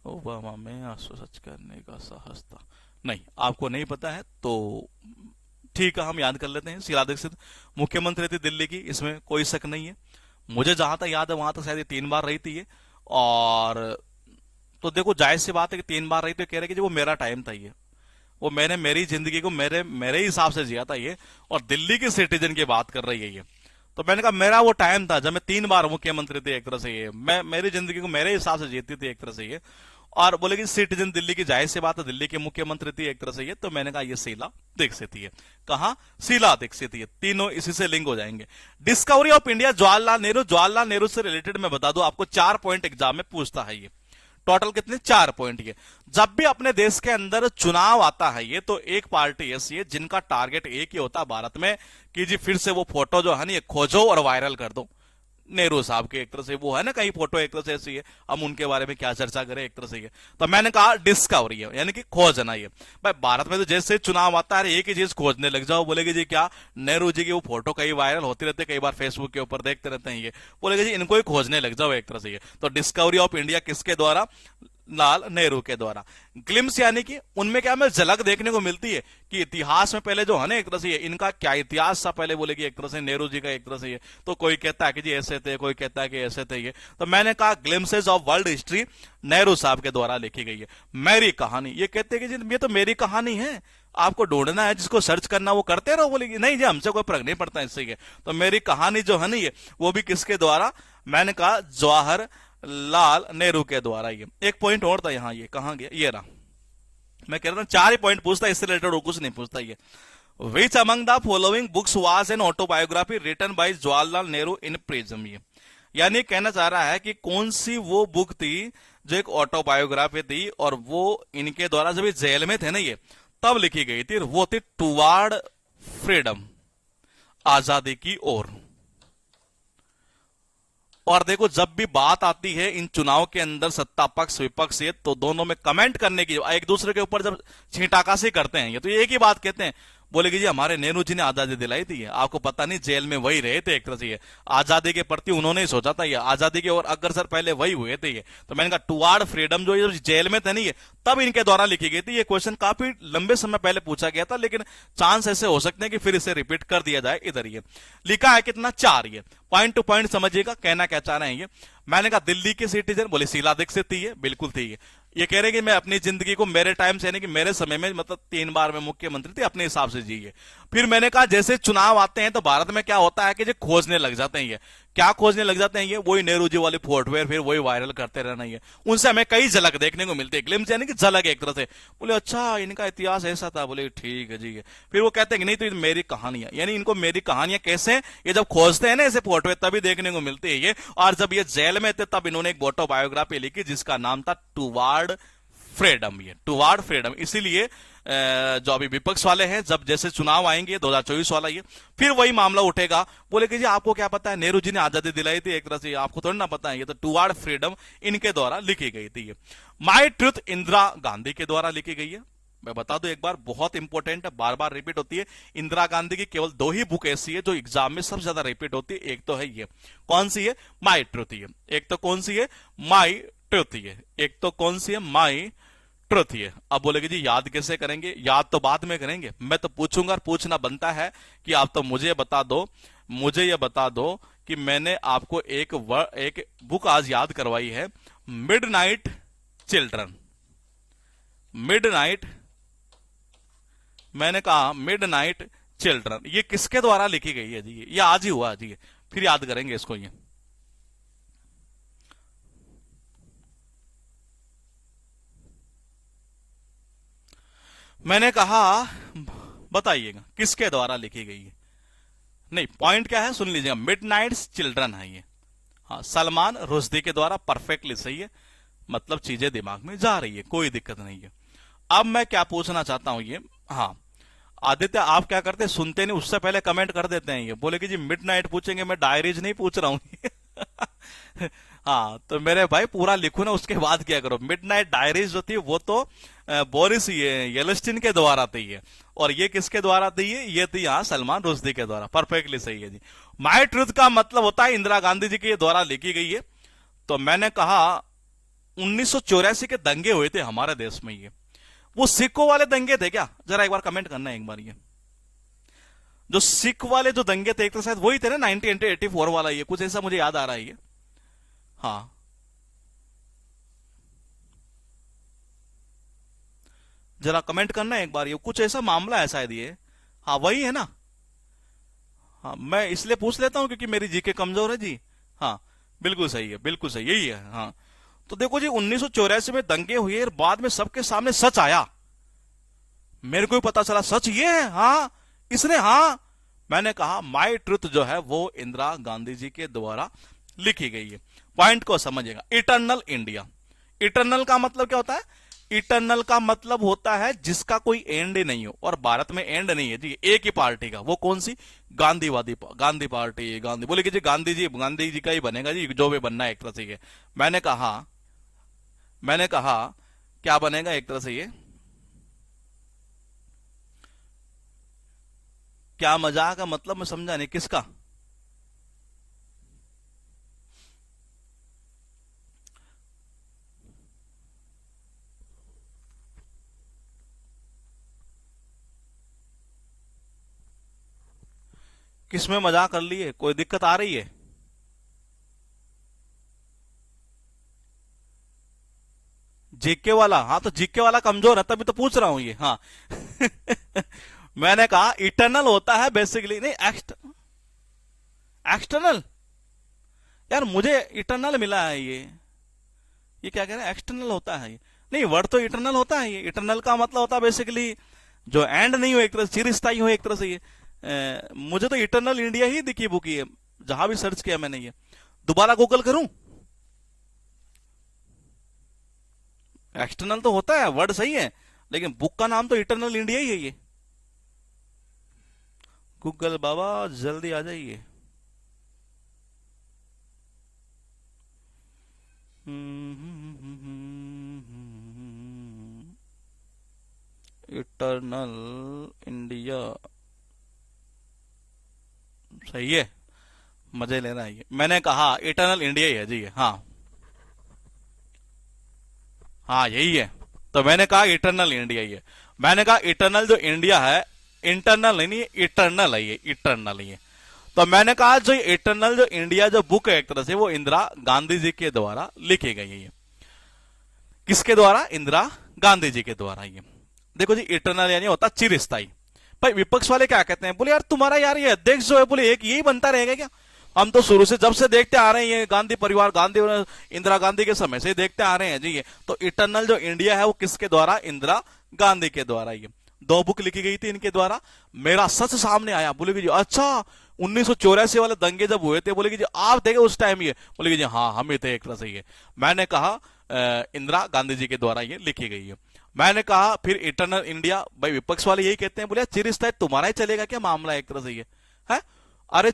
ओबामा में आंसू सच करने का साहस था। नहीं, आपको नहीं पता है तो ठीक है, हम याद कर लेते हैं। शीला दीक्षित मुख्यमंत्री थी दिल्ली की, इसमें कोई शक नहीं है। मुझे जहां तक याद है वहां तक शायद ये 3 बार रही थी ये। और तो देखो जायज सी बात है कि 3 बार रही, तो कह रहे कि जो वो मेरा टाइम था ये, वो मैंने मेरी जिंदगी को मेरे मेरे हिसाब से जिया था ये। और दिल्ली के सिटीजन की बात कर रही है ये। तो मैंने कहा मेरा वो टाइम था जब मैं 3 बार मुख्यमंत्री थे, एक तरह से ये मैं मेरी जिंदगी को मेरे हिसाब से जीती थी एक तरह से ये। और बोले कि सिटीजन दिल्ली की, जाहिर सी बात है दिल्ली के मुख्यमंत्री थी एक तरह से ये। तो मैंने कहा ये शीला दीक्षित ही है। कहा शीला दीक्षित ही है, तीनों इसी से लिंक हो जाएंगे। Discovery of India Jawaharlal Nehru, Jawaharlal Nehru से रिलेटेड मैं बता दूं आपको 4 पॉइंट एग्जाम में पूछता है ये। टोटल कितने? 4 पॉइंट ये। जब भी अपने देश के अंदर चुनाव आता है ये, तो एक पार्टी ऐसी है जिनका टारगेट एक ही होता है भारत में कि जी फिर से वो फोटो जो है ना ये खोजो और वायरल कर दो। नेहरू साहब के एक तरह से वो है ना, कहीं फोटो एक तरह से ऐसी है, हम उनके बारे में क्या चर्चा करें एक तरह से ये। तो मैंने कहा डिस्कवरी है, यानी कि खोजना ये। भाई भारत में तो जैसे चुनाव आता है एक ही चीज खोजने लग जाओ, बोलेगे जी क्या नेहरू जी की वो फोटो कहीं वायरल होती रहती है, कई बार फेसबुक के ऊपर देखते रहते हैं ये, बोलेगे जी इनको ही खोजने लग जाओ एक तरह से ये। तो डिस्कवरी ऑफ इंडिया किसके द्वारा? लाल नेहरू के द्वारा। ग्लिम्स यानी कि उनमें क्या हमें झलक देखने को मिलती है कि इतिहास में पहले जो है ना एक तरह से इनका क्या इतिहास था पहले, बोले कि एक तरह से नेहरू जी का एक तरह से ये। तो कोई कहता है कि जी ऐसे थे, कोई कहता है कि ऐसे थे ये। तो मैंने कहा glimpses of world history Nehru साहब के द्वारा लिखी गई है। मेरी कहानी, ये कहते हैं कि जी ये तो मेरी कहानी है, आपको ढूंढना है, जिसको सर्च करना वो करते रहो। बोले नहीं जी हमसे कोई फर्क नहीं पड़ता इससे ये। तो मेरी कहानी जो है ना ये, वो भी किसके द्वारा? मैंने कहा जवाहर लाल नेहरू के द्वारा ये। एक पॉइंट और था यहाँ, ये कहां गया? ये रहा। मैं कह रहा था 4 ही पॉइंट पूछता, इससे रिलेटेड कुछ नहीं पूछता ये। Which among the following books was an autobiography written by Jawaharlal Nehru in prism? ये यानी कहना चाह रहा है कि कौन सी वो बुक थी जो एक ऑटोबायोग्राफी थी और वो इनके द्वारा जब ये जेल में थे ना ये, तब लिखी गई थी। वो थी टुवार्ड फ्रीडम, आजादी की ओर। और देखो जब भी बात आती है इन चुनाव के अंदर सत्ता पक्ष विपक्ष से, तो दोनों में कमेंट करने की, एक दूसरे के ऊपर जब छींटाकाशी करते हैं ये, तो एक ही बात कहते हैं, बोले कि जी हमारे नेहरू जी ने आजादी दिलाई थी, आपको पता नहीं जेल में वही रहे थे एक तरह से ये। आजादी के प्रति उन्होंने ही सोचा था ये, आजादी के और अग्रसर पहले वही हुए थे ये। तो मैंने कहा टुवार्ड फ्रीडम जो ये जेल में थे नहीं ये, तब इनके द्वारा लिखी गई थी। ये क्वेश्चन काफी लंबे समय पहले पूछा गया था, लेकिन चांस ऐसे हो सकते हैं कि फिर इसे रिपीट कर दिया जाए। इधर ये लिखा है कितना? 4। ये पॉइंट टू पॉइंट समझिएगा, कहना क्या चाह रहे हैं ये। मैंने कहा दिल्ली के सिटीजन, बोले शीला दीक्षित थी है, बिल्कुल थी है। ये कह रहे हैं कि मैं अपनी जिंदगी को मेरे टाइम से, यानी कि मेरे समय में, मतलब 3 बार में मुख्यमंत्री थे, अपने हिसाब से जिए। फिर मैंने कहा जैसे चुनाव आते हैं तो भारत में क्या होता है कि जो खोजने लग जाते हैं ये, क्या खोजने लग जाते हैं ये? वही नेहरू जी वाली फोटोवेयर, फिर वही वायरल करते रहना ये। उनसे हमें कई झलक देखने को मिलती है, ग्लिम्स यानी कि झलक एक तरह से। बोले अच्छा इनका इतिहास ऐसा था, बोले ठीक है जी। फिर वो कहते हैं कि नहीं तो मेरी कहानियां, यानी इनको मेरी कहानियां कैसे, ये जब खोजते हैं ना ऐसे फोटोवेयर तभी देखने को मिलती है ये। और जब ये जेल में थे तब इन्होंने एक ऑटोबायोग्राफी लिखी जिसका नाम था टुवार्ड फ्रीडम। ये टुवार्ड फ्रीडम, इसीलिए जो अभी विपक्ष वाले हैं, जब जैसे चुनाव आएंगे 2024 वाला ये, फिर वही मामला उठेगा। बोले कि जी आपको क्या पता है नेहरू जी ने आजादी दिलाई थी एक तरह से, आपको थोड़ा ना पता है ये। तो टुवार्ड फ्रीडम इनके द्वारा लिखी गई थी ये। माई ट्रुथ इंदिरा गांधी के द्वारा लिखी गई है। मैं बता दूं एक बार, बहुत इंपॉर्टेंट है, बार बार रिपीट होती है। इंदिरा गांधी की केवल 2 ही बुक ऐसी है जो एग्जाम में सबसे ज्यादा रिपीट होती है। एक तो है ये, कौन सी है? माई ट्रुथ है। एक तो कौन सी है? माई ट्रुथ है। एक तो कौन सी है? माई ट्रुथ है। अब बोलेगे जी याद कैसे करेंगे? याद तो बाद में करेंगे, मैं तो पूछूंगा और पूछना बनता है कि आप तो मुझे बता दो, मुझे ये बता दो कि मैंने आपको एक बुक आज याद करवाई है, मिडनाइट चिल्ड्रन। मिडनाइट, मैंने कहा मिडनाइट चिल्ड्रन, ये किसके द्वारा लिखी गई है जी? ये आज ही हुआ जी, फिर याद करेंगे इसको। ये मैंने कहा बताइएगा किसके द्वारा लिखी गई है। नहीं, पॉइंट क्या है सुन लीजिएगा, मिडनाइट चिल्ड्रन है ये। हाँ, सलमान रुश्दी के द्वारा। परफेक्टली सही है, मतलब चीजें दिमाग में जा रही है, कोई दिक्कत नहीं है। अब मैं क्या पूछना चाहता हूं ये, हाँ आदित्य आप क्या करते हैं, सुनते नहीं, उससे पहले कमेंट कर देते हैं ये। बोले कि जी मिडनाइट पूछेंगे, मैं डायरीज नहीं पूछ रहा हूं। हाँ तो मेरे भाई पूरा लिखो ना, उसके बाद क्या करो। मिडनाइट डायरीज जो थी वो तो बोरिस येलेस्टिन के द्वारा थी ये, और ये किसके द्वारा थी? ये थी यहाँ सलमान रुश्दी के द्वारा। परफेक्टली सही है जी। माई ट्रुथ का मतलब होता है इंदिरा गांधी जी के द्वारा लिखी गई है। तो मैंने कहा 1984 के दंगे हुए थे हमारे देश में, ये वो सिखों वाले दंगे थे क्या? जरा एक बार कमेंट करना है एक बार ये। जो सिख वाले जो दंगे थे एक तो शायद वही थे ना, 1984 वाला, ये कुछ ऐसा मुझे याद आ रहा है ये। हाँ, जरा कमेंट करना एक बार, ये कुछ ऐसा मामला है शायद ये। हाँ वही है ना। हाँ मैं इसलिए पूछ लेता हूँ क्योंकि मेरी जीके कमजोर है जी। हाँ बिल्कुल सही है, बिल्कुल सही, यही है। हाँ तो देखो जी, 1984 में दंगे हुए और बाद में सबके सामने सच आया। मेरे को भी पता चला सच ये है। हाँ इसने, हाँ मैंने कहा माई ट्रुथ जो है वो इंदिरा गांधी जी के द्वारा लिखी गई है। पॉइंट को समझिएगा, इटर्नल इंडिया। इटर्नल का मतलब क्या होता है? इटर्नल का मतलब होता है जिसका कोई एंड नहीं हो, और भारत में एंड नहीं है जी, एक ही पार्टी का। वो कौन सी? गांधीवादी, गांधी पार्टी। गांधी बोले कि जी गांधी जी का ही बनेगा जी, जो भी बनना है एक तरह से ये। मैंने कहा क्या बनेगा एक तरह से ये? क्या मजाक का मतलब मैं समझा नहीं, किसका? किसमें मजाक कर लिए? कोई दिक्कत आ रही है? जीके वाला? हाँ तो जीके वाला कमजोर है तभी तो पूछ रहा हूं ये। हाँ मैंने कहा इटर्नल होता है बेसिकली, नहीं एक्सटर्नल। यार मुझे इटर्नल मिला है ये क्या कह रहे हैं? एक्सटर्नल होता है ये? नहीं, वर्ड तो इटर्नल होता है। ये इटर्नल का मतलब होता है बेसिकली जो एंड नहीं हो, एक तरह से चिरस्थायी हो एक तरह से ये। मुझे तो इटर्नल इंडिया ही दिखी बुक है, जहां भी सर्च किया मैंने ये। दोबारा गूगल करूं? एक्सटर्नल तो होता है, वर्ड सही है, लेकिन बुक का नाम तो इटर्नल इंडिया ही है ये। गूगल बाबा जल्दी आ जाइए। इटर्नल इंडिया सही है, मजे लेना है ये। मैंने कहा इटर्नल इंडिया ही है जी ये। हाँ हाँ यही है। तो मैंने कहा इटर्नल इंडिया ही है। मैंने कहा इटर्नल जो इंडिया है, इंटरनल नहीं, इटर्नल है ये, इटर्नल ही है। तो मैंने कहा जो इटर्नल जो इंडिया जो बुक है एक तरह से, वो इंदिरा गांधी जी के द्वारा लिखी गई है ये। किसके द्वारा? इंदिरा गांधी जी के द्वारा ये। देखो जी, इटर्नल यानी होता चिरस्थायी। भाई विपक्ष वाले क्या कहते हैं? बोले यार तुम्हारा यार ये अध्यक्ष जो है, बोले एक यही बनता रहेगा क्या? हम तो शुरू से जब से देखते आ रहे हैं, ये गांधी परिवार, गांधी इंदिरा गांधी के समय से देखते आ रहे हैं जी ये। तो इटर्नल जो इंडिया है वो किसके द्वारा? इंदिरा गांधी के द्वारा ये। दो बुक लिखी गई थी इनके द्वारा। मेरा सच सामने आया। बोले कि जी अच्छा 1984 वाले दंगे जब हुए थे, बोले कि जी आप देखे उस टाइम ये? बोले कि जी हाँ हम ही थे एक तरह से ये। मैंने कहा इंदिरा गांधी जी के द्वारा ये लिखी गई है। मैंने कहा फिर इटर्नल इंडिया, भाई विपक्ष वाले यही कहते हैं। बोले चिरस्थायी तुम्हारा ही चलेगा क्या मामला एक तरह से ये है? अरे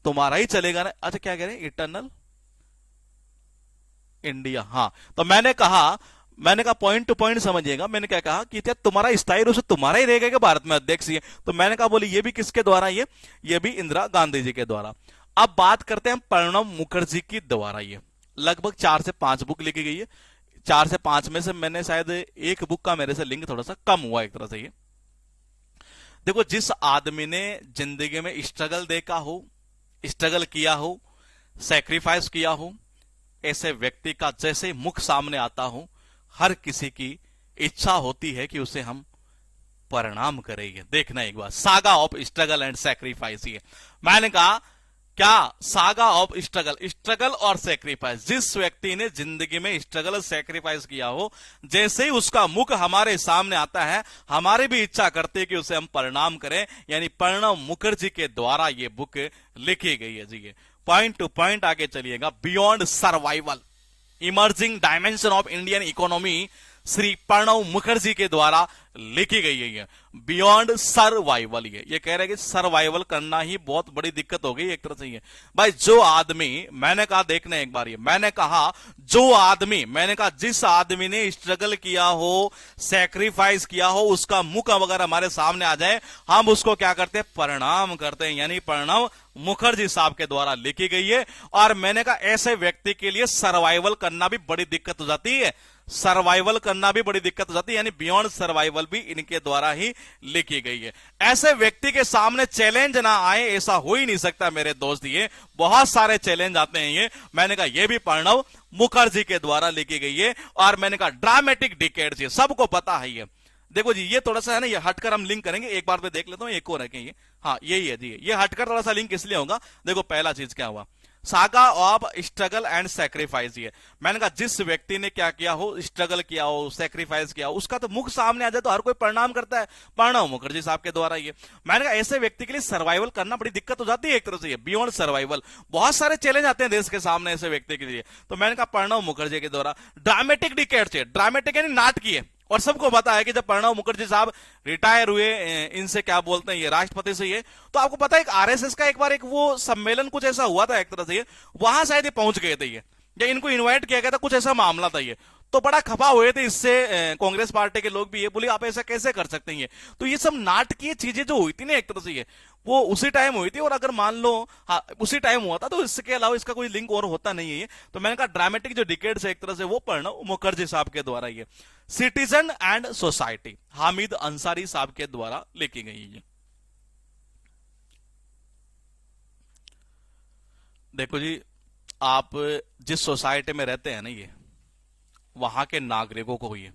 तुम्हारा ही चलेगा ना। अच्छा क्या कह रहे हैं? Eternal India. हाँ तो मैंने कहा पॉइंट टू पॉइंट समझिएगा। मैंने क्या कहा कि क्या तुम्हारा स्थायी रूप से तुम्हारा ही रहेगा क्या भारत में अध्यक्ष ये? तो मैंने कहा बोले ये भी किसके द्वारा? ये भी इंदिरा गांधी जी के द्वारा। अब बात करते हैं प्रणब मुखर्जी की द्वारा। ये लगभग 4 से 5 बुक लिखी गई है। 4 से 5 में से मैंने शायद एक बुक का मेरे से लिंक थोड़ा सा कम हुआ एक तरह से ये। देखो, जिस आदमी ने जिंदगी में स्ट्रगल देखा हो, स्ट्रगल किया हो, सेक्रीफाइस किया हो, ऐसे व्यक्ति का जैसे मुख सामने आता हो, हर किसी की इच्छा होती है कि उसे हम परिणाम करेंगे। देखना एक बार, saga of struggle and sacrifice. ये मैंने कहा क्या? सागा ऑफ स्ट्रगल, स्ट्रगल और सेक्रीफाइस। जिस व्यक्ति ने जिंदगी में स्ट्रगल और सेक्रीफाइस किया हो, जैसे ही उसका मुख हमारे सामने आता है, हमारी भी इच्छा करती है कि उसे हम परिणाम करें। यानी प्रणब मुखर्जी के द्वारा ये बुक लिखी गई है जी। ये पॉइंट टू पॉइंट आगे चलिएगा। Beyond survival, emerging dimension of Indian economy, Shri Pranab Mukherjee के द्वारा लिखी गई है ये। बियॉन्ड सर्वाइवल, ये कह रहे हैं कि सर्वाइवल करना ही बहुत बड़ी दिक्कत हो गई एक तरह से। ये भाई जो आदमी, मैंने कहा देखना एक बार, ये मैंने कहा जो आदमी, मैंने कहा जिस आदमी ने स्ट्रगल किया हो, सैक्रिफाइस किया हो, उसका मुख अगर हमारे सामने आ जाए, हम उसको क्या करते हैं? परिणाम करते हैं। यानी प्रणब मुखर्जी साहब के द्वारा लिखी गई है। और मैंने कहा ऐसे व्यक्ति के लिए सर्वाइवल करना भी बड़ी दिक्कत हो जाती है, सर्वाइवल करना भी बड़ी दिक्कत हो जाती है, यानी बियॉन्ड सर्वाइवल भी इनके द्वारा ही लिखी गई है। ऐसे व्यक्ति के सामने चैलेंज ना आए ऐसा हो ही नहीं सकता मेरे दोस्त, ये बहुत सारे चैलेंज आते हैं। ये मैंने कहा ये भी प्रणव मुखर्जी के द्वारा लिखी गई है। और मैंने कहा ड्रामेटिक डिकेड्स, ये सबको पता है। ये देखो जी, ये थोड़ा सा है ना, ये हटकर हम लिंक करेंगे, एक बार मैं देख लेता हूं, एक और है ये, हाँ यही है जी, ये हटकर थोड़ा सा लिंक इसलिए होगा। देखो पहला चीज क्या हुआ, saga of struggle and sacrifice. ये मैंने कहा जिस व्यक्ति ने क्या किया हो, स्ट्रगल किया हो, सैक्रिफाइस किया हो, उसका तो मुख सामने आ जाए तो हर कोई प्रणाम करता है, प्रणव मुखर्जी साहब के द्वारा। ये मैंने कहा ऐसे व्यक्ति के लिए सर्वाइवल करना बड़ी दिक्कत हो जाती है एक तरह से, बियॉन्ड सर्वाइवल, बहुत सारे चैलेंज आते हैं देश के सामने ऐसे व्यक्ति के लिए। तो मैंने कहा प्रणव मुखर्जी के द्वारा ड्रामेटिक डिकेड्स, ड्रामेटिक यानी नाटकीय। और सबको पता है कि जब प्रणव मुखर्जी साहब रिटायर हुए इनसे क्या बोलते हैं ये राष्ट्रपति से, ये तो आपको पता है एक आरएसएस का एक बार एक वो सम्मेलन कुछ ऐसा हुआ था एक तरह से, ये वहां शायद ये पहुंच गए थे ये, या इनको इनवाइट किया गया था, कुछ ऐसा मामला था ये। तो बड़ा खफा हुए थे इससे कांग्रेस पार्टी के लोग भी, ये बोले आप ऐसा कैसे कर सकते हैं ये। तो ये सब नाटकीय चीजें जो हुई थी ना एक तरह से, ये वो उसी टाइम हुई थी। और अगर मान लो हाँ उसी टाइम हुआ था तो इसके अलावा इसका कोई लिंक और होता नहीं है ये। तो मैंने कहा ड्रामेटिक जो डिकेड्स है एक तरह से वो प्रणव मुखर्जी साहब के द्वारा ये citizen and society Hamid Ansari साहब के द्वारा लिखी गई है। देखो जी, आप जिस सोसाइटी में रहते हैं ना, ये वहां के नागरिकों को, ये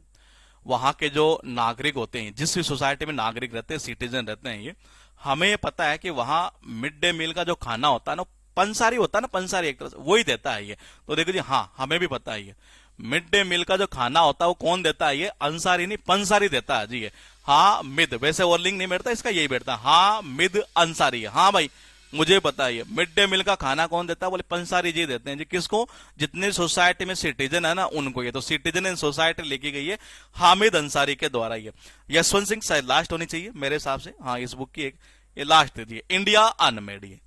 वहां के जो नागरिक होते हैं, जिस भी सोसाइटी में नागरिक रहते हैं, सिटीजन रहते हैं, ये हमें ये पता है कि वहां मिड डे मील का जो खाना होता है ना, पंसारी होता है ना, पंसारी एक तरह से वही देता है ये। तो देखो जी, हाँ हमें भी पता है ये मिड डे मील का जो खाना होता है वो कौन देता है, ये अंसारी नहीं पंसारी देता है जी ये। हाँ मिद, वैसे और लिंक नहीं बैठता इसका, यही बैठता है, हाँ मिद अंसारी है। हाँ भाई मुझे पता है, मिड डे मील का खाना कौन देता है, बोले पंसारी जी देते हैं जी। किसको, जितने सोसाइटी में सिटीजन है ना उनको। ये तो सिटीजन इन सोसाइटी लिखी गई है हामिद अंसारी के द्वारा। ये यशवंत सिंह शायद लास्ट होनी चाहिए मेरे हिसाब से, हाँ इस बुक की एक ये लास्ट दीजिए, इंडिया अनमेड, ये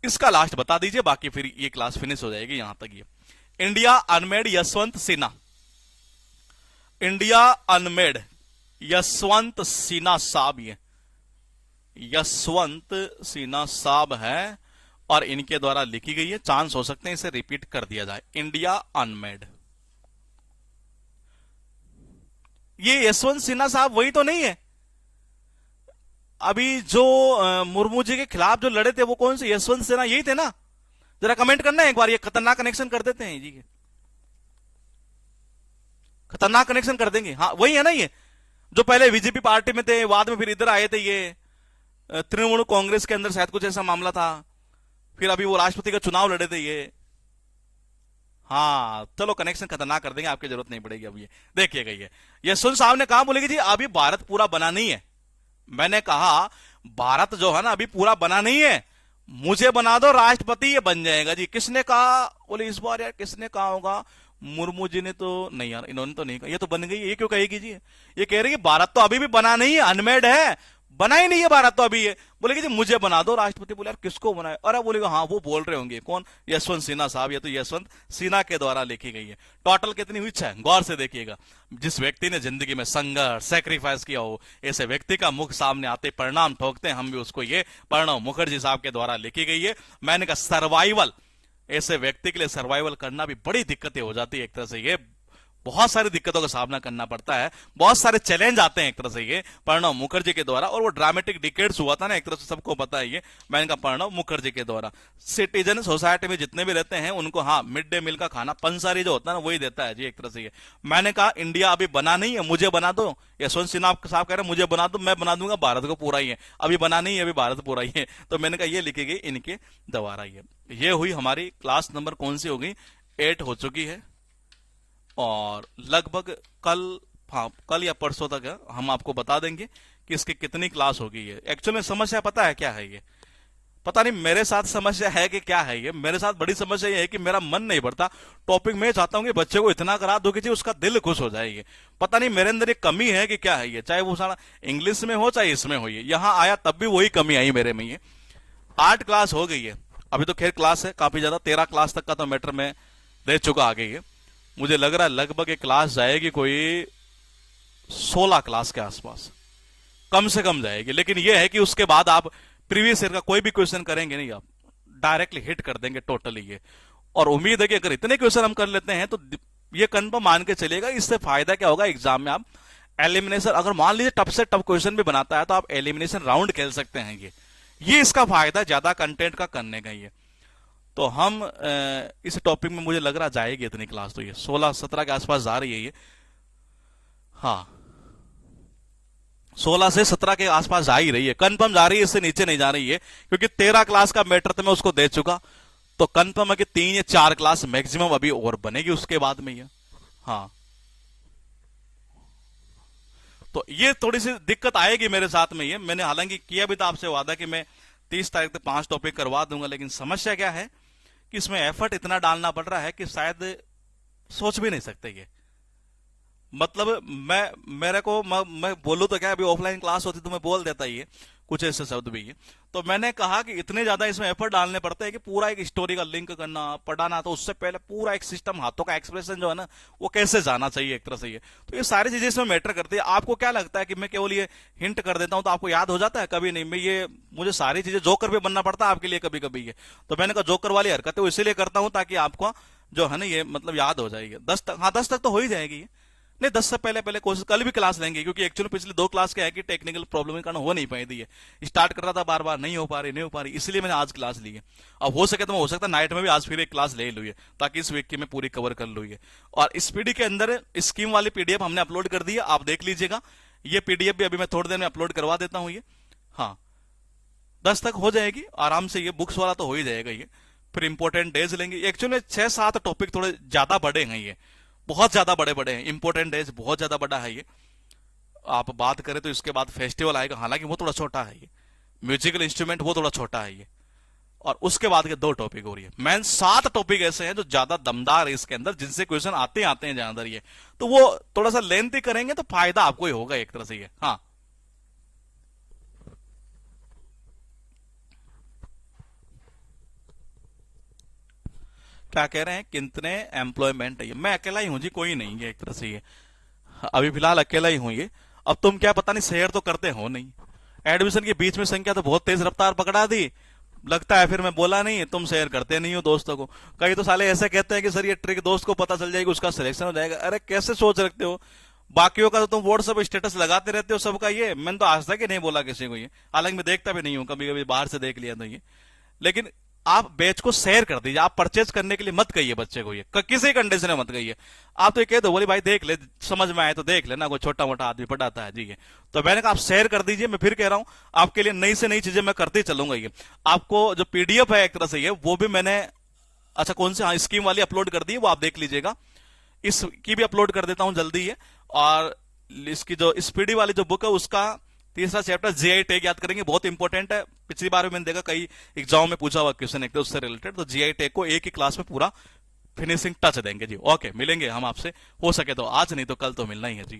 इसका लास्ट बता दीजिए, बाकी फिर ये क्लास फिनिश हो जाएगी यहां तक। ये India Unmade Yashwant Sinha, India Unmade Yashwant Sinha साहब, ये यशवंत सिन्हा साहब है और इनके द्वारा लिखी गई है। चांस हो सकते हैं इसे रिपीट कर दिया जाए, इंडिया अनमेड। ये यशवंत सिन्हा साहब वही तो नहीं है अभी जो मुर्मू जी के खिलाफ जो लड़े थे, वो कौन से यशवंत सिन्हा यही थे ना? जरा कमेंट करना है एक बार, ये खतरनाक कनेक्शन कर देते हैं जी, खतरनाक कनेक्शन कर देंगे। हाँ वही है ना, ये जो पहले बीजेपी पार्टी में थे, बाद में फिर इधर आए थे, ये तृणमूल कांग्रेस के अंदर शायद कुछ ऐसा मामला था, फिर अभी वो राष्ट्रपति का चुनाव लड़े थे ये। हाँ चलो कनेक्शन खतरनाक कर देंगे, आपकी जरूरत नहीं पड़ेगी अब। ये देखिएगा, ये यशवंत साहब ने कहा, बोलेगी जी अभी भारत पूरा बना नहीं है। मैंने कहा भारत जो है ना अभी पूरा बना नहीं है, मुझे बना दो राष्ट्रपति, ये बन जाएगा जी। किसने कहा, बोले इस बार यार किसने कहा होगा, मुर्मू जी ने तो नहीं, यार इन्होंने तो नहीं कहा, ये तो बन गई, ये क्यों कहेगी जी? ये कह रही है भारत तो अभी भी बना नहीं है, अनमेड है, बना ही नहीं है भारत तो अभी। ये बोलेगी जी मुझे बना दो राष्ट्रपति। बोले यार किसको बनाए? अरे बोलेगा हाँ वो बोल रहे होंगे, कौन, यशवंत सिन्हा साहब। ये तो यशवंत सिन्हा के द्वारा लिखी गई है। टोटल कितनी हुई, 6। गौर से देखिएगा, जिस व्यक्ति ने जिंदगी में संघर्ष सैक्रिफाइस किया हो, ऐसे व्यक्ति का मुख सामने आते परिणाम ठोकते हैं हम भी उसको। ये प्रणव मुखर्जी साहब के द्वारा लिखी गई है। मैंने कहा सर्वाइवल, ऐसे व्यक्ति के लिए सर्वाइवल करना भी बड़ी दिक्कतें हो जाती है एक तरह से। ये बहुत सारी दिक्कतों का सामना करना पड़ता है, बहुत सारे चैलेंज आते हैं एक तरह से ये प्रणव मुखर्जी के द्वारा। और वो ड्रामेटिक डिकेड्स हुआ था ना एक तरह से, सबको पता है ये। मैंने कहा प्रणव मुखर्जी के द्वारा सिटीजन सोसाइटी में जितने भी रहते हैं उनको हाँ मिड डे मील का खाना पंसारी जो होता है ना वही देता है जी एक तरह से ये। मैंने कहा इंडिया अभी बना नहीं है, मुझे बना दो। यशवंत सिन्हा साहब कह रहे हैं मुझे बना दो, मैं बना दूंगा भारत को पूरा ही है, अभी बना नहीं है, अभी भारत पूरा ही है। तो मैंने कहा ये लिखी गई इनके द्वारा। ये हुई हमारी क्लास नंबर कौन सी होगी, 8 हो चुकी है। और लगभग कल, हाँ कल या परसों तक है, हम आपको बता देंगे कि इसकी कितनी क्लास होगी। ये एक्चुअल में समस्या पता है क्या है, ये पता नहीं मेरे साथ समस्या है कि क्या है। ये मेरे साथ बड़ी समस्या ये है कि मेरा मन नहीं बढ़ता टॉपिक में। चाहता हूं कि बच्चे को इतना करा दो कि उसका दिल खुश हो जाए। ये पता नहीं मेरे अंदर एक कमी है कि क्या है ये, चाहे वो सारा इंग्लिश में हो चाहे इसमें हो। ये यहाँ आया तब भी वही कमी आई मेरे में। ये 8 क्लास हो गई है, अभी तो खैर क्लास है काफी ज्यादा, 13 क्लास तक का तो मैटर में दे चुका आ गई है। मुझे लग रहा है लगभग एक क्लास जाएगी कोई 16 क्लास के आसपास, कम से कम जाएगी। लेकिन यह है कि उसके बाद आप प्रीवियस ईयर का कोई भी क्वेश्चन करेंगे नहीं आप, डायरेक्टली हिट कर देंगे टोटली ये। और उम्मीद है कि अगर इतने क्वेश्चन हम कर लेते हैं तो ये कंफर्म मान के चलेगा। इससे फायदा क्या होगा, एग्जाम में आप एलिमिनेशन, अगर मान लीजिए टफ से टफ क्वेश्चन भी बनाता है तो आप एलिमिनेशन राउंड खेल सकते हैं। ये इसका फायदा ज्यादा कंटेंट का करने का ही है। तो हम इस टॉपिक में मुझे लग रहा जाएगी इतनी क्लास, तो ये 16-17 के आसपास जा रही है ये। हाँ, 16 से 17 के आसपास जा ही रही है, कंफर्म जा रही है, इससे नीचे नहीं जा रही है। क्योंकि 13 क्लास का मैटर तो मैं उसको दे चुका, तो कंफर्म है कि 3 या 4 क्लास मैक्सिमम अभी और बनेगी उसके बाद में ये। हाँ, तो ये थोड़ी सी दिक्कत आएगी मेरे साथ में। ये मैंने हालांकि किया भी था आपसे वादा कि मैं 30 तारीख तक 5 टॉपिक करवा दूंगा, लेकिन समस्या क्या है कि इसमें एफर्ट इतना डालना पड़ रहा है कि शायद सोच भी नहीं सकते ये। मतलब मैं बोलूं तो क्या, अभी ऑफलाइन क्लास होती तो मैं बोल देता ही है कुछ ऐसे शब्द भी है। तो मैंने कहा कि इतने ज्यादा इसमें एफर्ट डालने पड़ते हैं कि पूरा एक स्टोरी का लिंक करना, पढ़ाना, तो उससे पहले पूरा एक सिस्टम, हाथों का एक्सप्रेशन जो है ना वो कैसे जाना चाहिए एक तरह से ये। तो ये सारी चीजें इसमें मैटर करती है। आपको क्या लगता है कि मैं केवल ये हिंट कर देता हूं तो आपको याद हो जाता है? कभी नहीं। मुझे सारी चीजें जोकर भी बनना पड़ता है आपके लिए कभी कभी ये। तो मैंने कहा जोकर वाली हरकतें इसीलिए करता हूं ताकि आपको जो है ना ये मतलब याद हो जाएगी 10 तक। हाँ, 10 तक तो हो ही जाएगी ये। नहीं, 10 से पहले पहले कोशिश, कल भी क्लास लेंगे, क्योंकि एक्चुअली पिछली 2 क्लास क्या है कि टेक्निकल प्रॉब्लम के कारण हो नहीं पाई थी ये। स्टार्ट कर रहा था बार बार, नहीं हो पा रही, इसलिए मैंने आज क्लास ली है। अब हो सके तो हो सकता है नाइट में भी आज फिर एक क्लास ले लूँ ताकि इस वीक की मैं पूरी कवर कर लूँ। और इस पीडी के अंदर स्कीम वाली पीडीएफ हमने अपलोड कर दी है, आप देख लीजिएगा। ये पीडीएफ भी अभी मैं थोड़ी देर में अपलोड करवा देता हूँ ये। हाँ, 10 तक हो जाएगी आराम से, ये बुक्स वाला तो हो ही जाएगा ये। फिर इंपॉर्टेंट डेज लेंगे। एक्चुअली 6-7 टॉपिक थोड़े ज्यादा बड़े हैं ये, बहुत ज्यादा बड़े हैं। इंपॉर्टेंट डेज बहुत ज्यादा बड़ा है ये। आप बात करें तो इसके बाद फेस्टिवल आएगा, हालांकि वो थोड़ा छोटा है ये। म्यूजिकल इंस्ट्रूमेंट वो थोड़ा छोटा है ये। और उसके बाद के 2 टॉपिक हो रही है। मैं 7 टॉपिक ऐसे हैं जो ज्यादा दमदार है इसके अंदर, जिनसे क्वेश्चन आते हैं जहां अंदर ये। तो वो थोड़ा सा लेंथी करेंगे तो फायदा आपको ही होगा एक तरह से ये। हाँ, क्या कह रहे हैं, कितने एम्प्लॉयमेंट है ये? मैं अकेला ही हूं जी, कोई नहीं है एक तरह से ये। अभी फिलहाल अकेला ही हूं ये। अब तुम क्या पता नहीं शेयर तो करते हो नहीं। एडमिशन के बीच में संख्या तो बहुत तेज रफ्तार पकड़ा दी, लगता है फिर मैं बोला नहीं, तुम शेयर करते नहीं हो दोस्तों को। कई तो साले ऐसे कहते हैं कि सर ये ट्रिक दोस्त को पता चल जाएगी उसका सिलेक्शन हो जाएगा। अरे कैसे सोच रखते हो? बाकियों का तो तुम व्हाट्सएप स्टेटस लगाते रहते हो सबका ये, मैंने तो आज तक ही नहीं बोला किसी को ये। हालांकि मैं देखता भी नहीं हूं, कभी कभी बाहर से देख लिया तो ये। लेकिन आप बैच को शेयर कर दीजिए, आप परचेज करने के लिए मत कहिए बच्चे को ये, किसी कंडीशन में मत कहिए। आप तो ये कह दो बोले भाई देख ले, समझ में आए तो देख लेना, कोई छोटा मोटा आदमी पढ़ाता है जी ये। तो मैंने कहा आप शेयर कर दीजिए। मैं फिर कह रहा हूं आपके लिए नई से नई चीजें मैं करते चलूंगा ये। आपको जो पीडीएफ है एक तरह से ये, वो भी मैंने, अच्छा कौन सी, हाँ स्कीम वाली अपलोड कर दी है, वो आप देख लीजिएगा। इसकी भी अपलोड कर देता हूं जल्दी है। और इसकी जो स्पीडी वाली जो बुक है उसका 3रा चैप्टर जीआई टैग याद करेंगे, बहुत इंपॉर्टेंट है। पिछली बार भी मैंने देखा कई एग्जाम में पूछा हुआ क्वेश्चन एक उससे रिलेटेड, तो जीआई टैग को एक ही क्लास में पूरा फिनिशिंग टच देंगे जी। ओके, मिलेंगे हम आपसे, हो सके तो आज, नहीं तो कल तो मिलना ही है जी।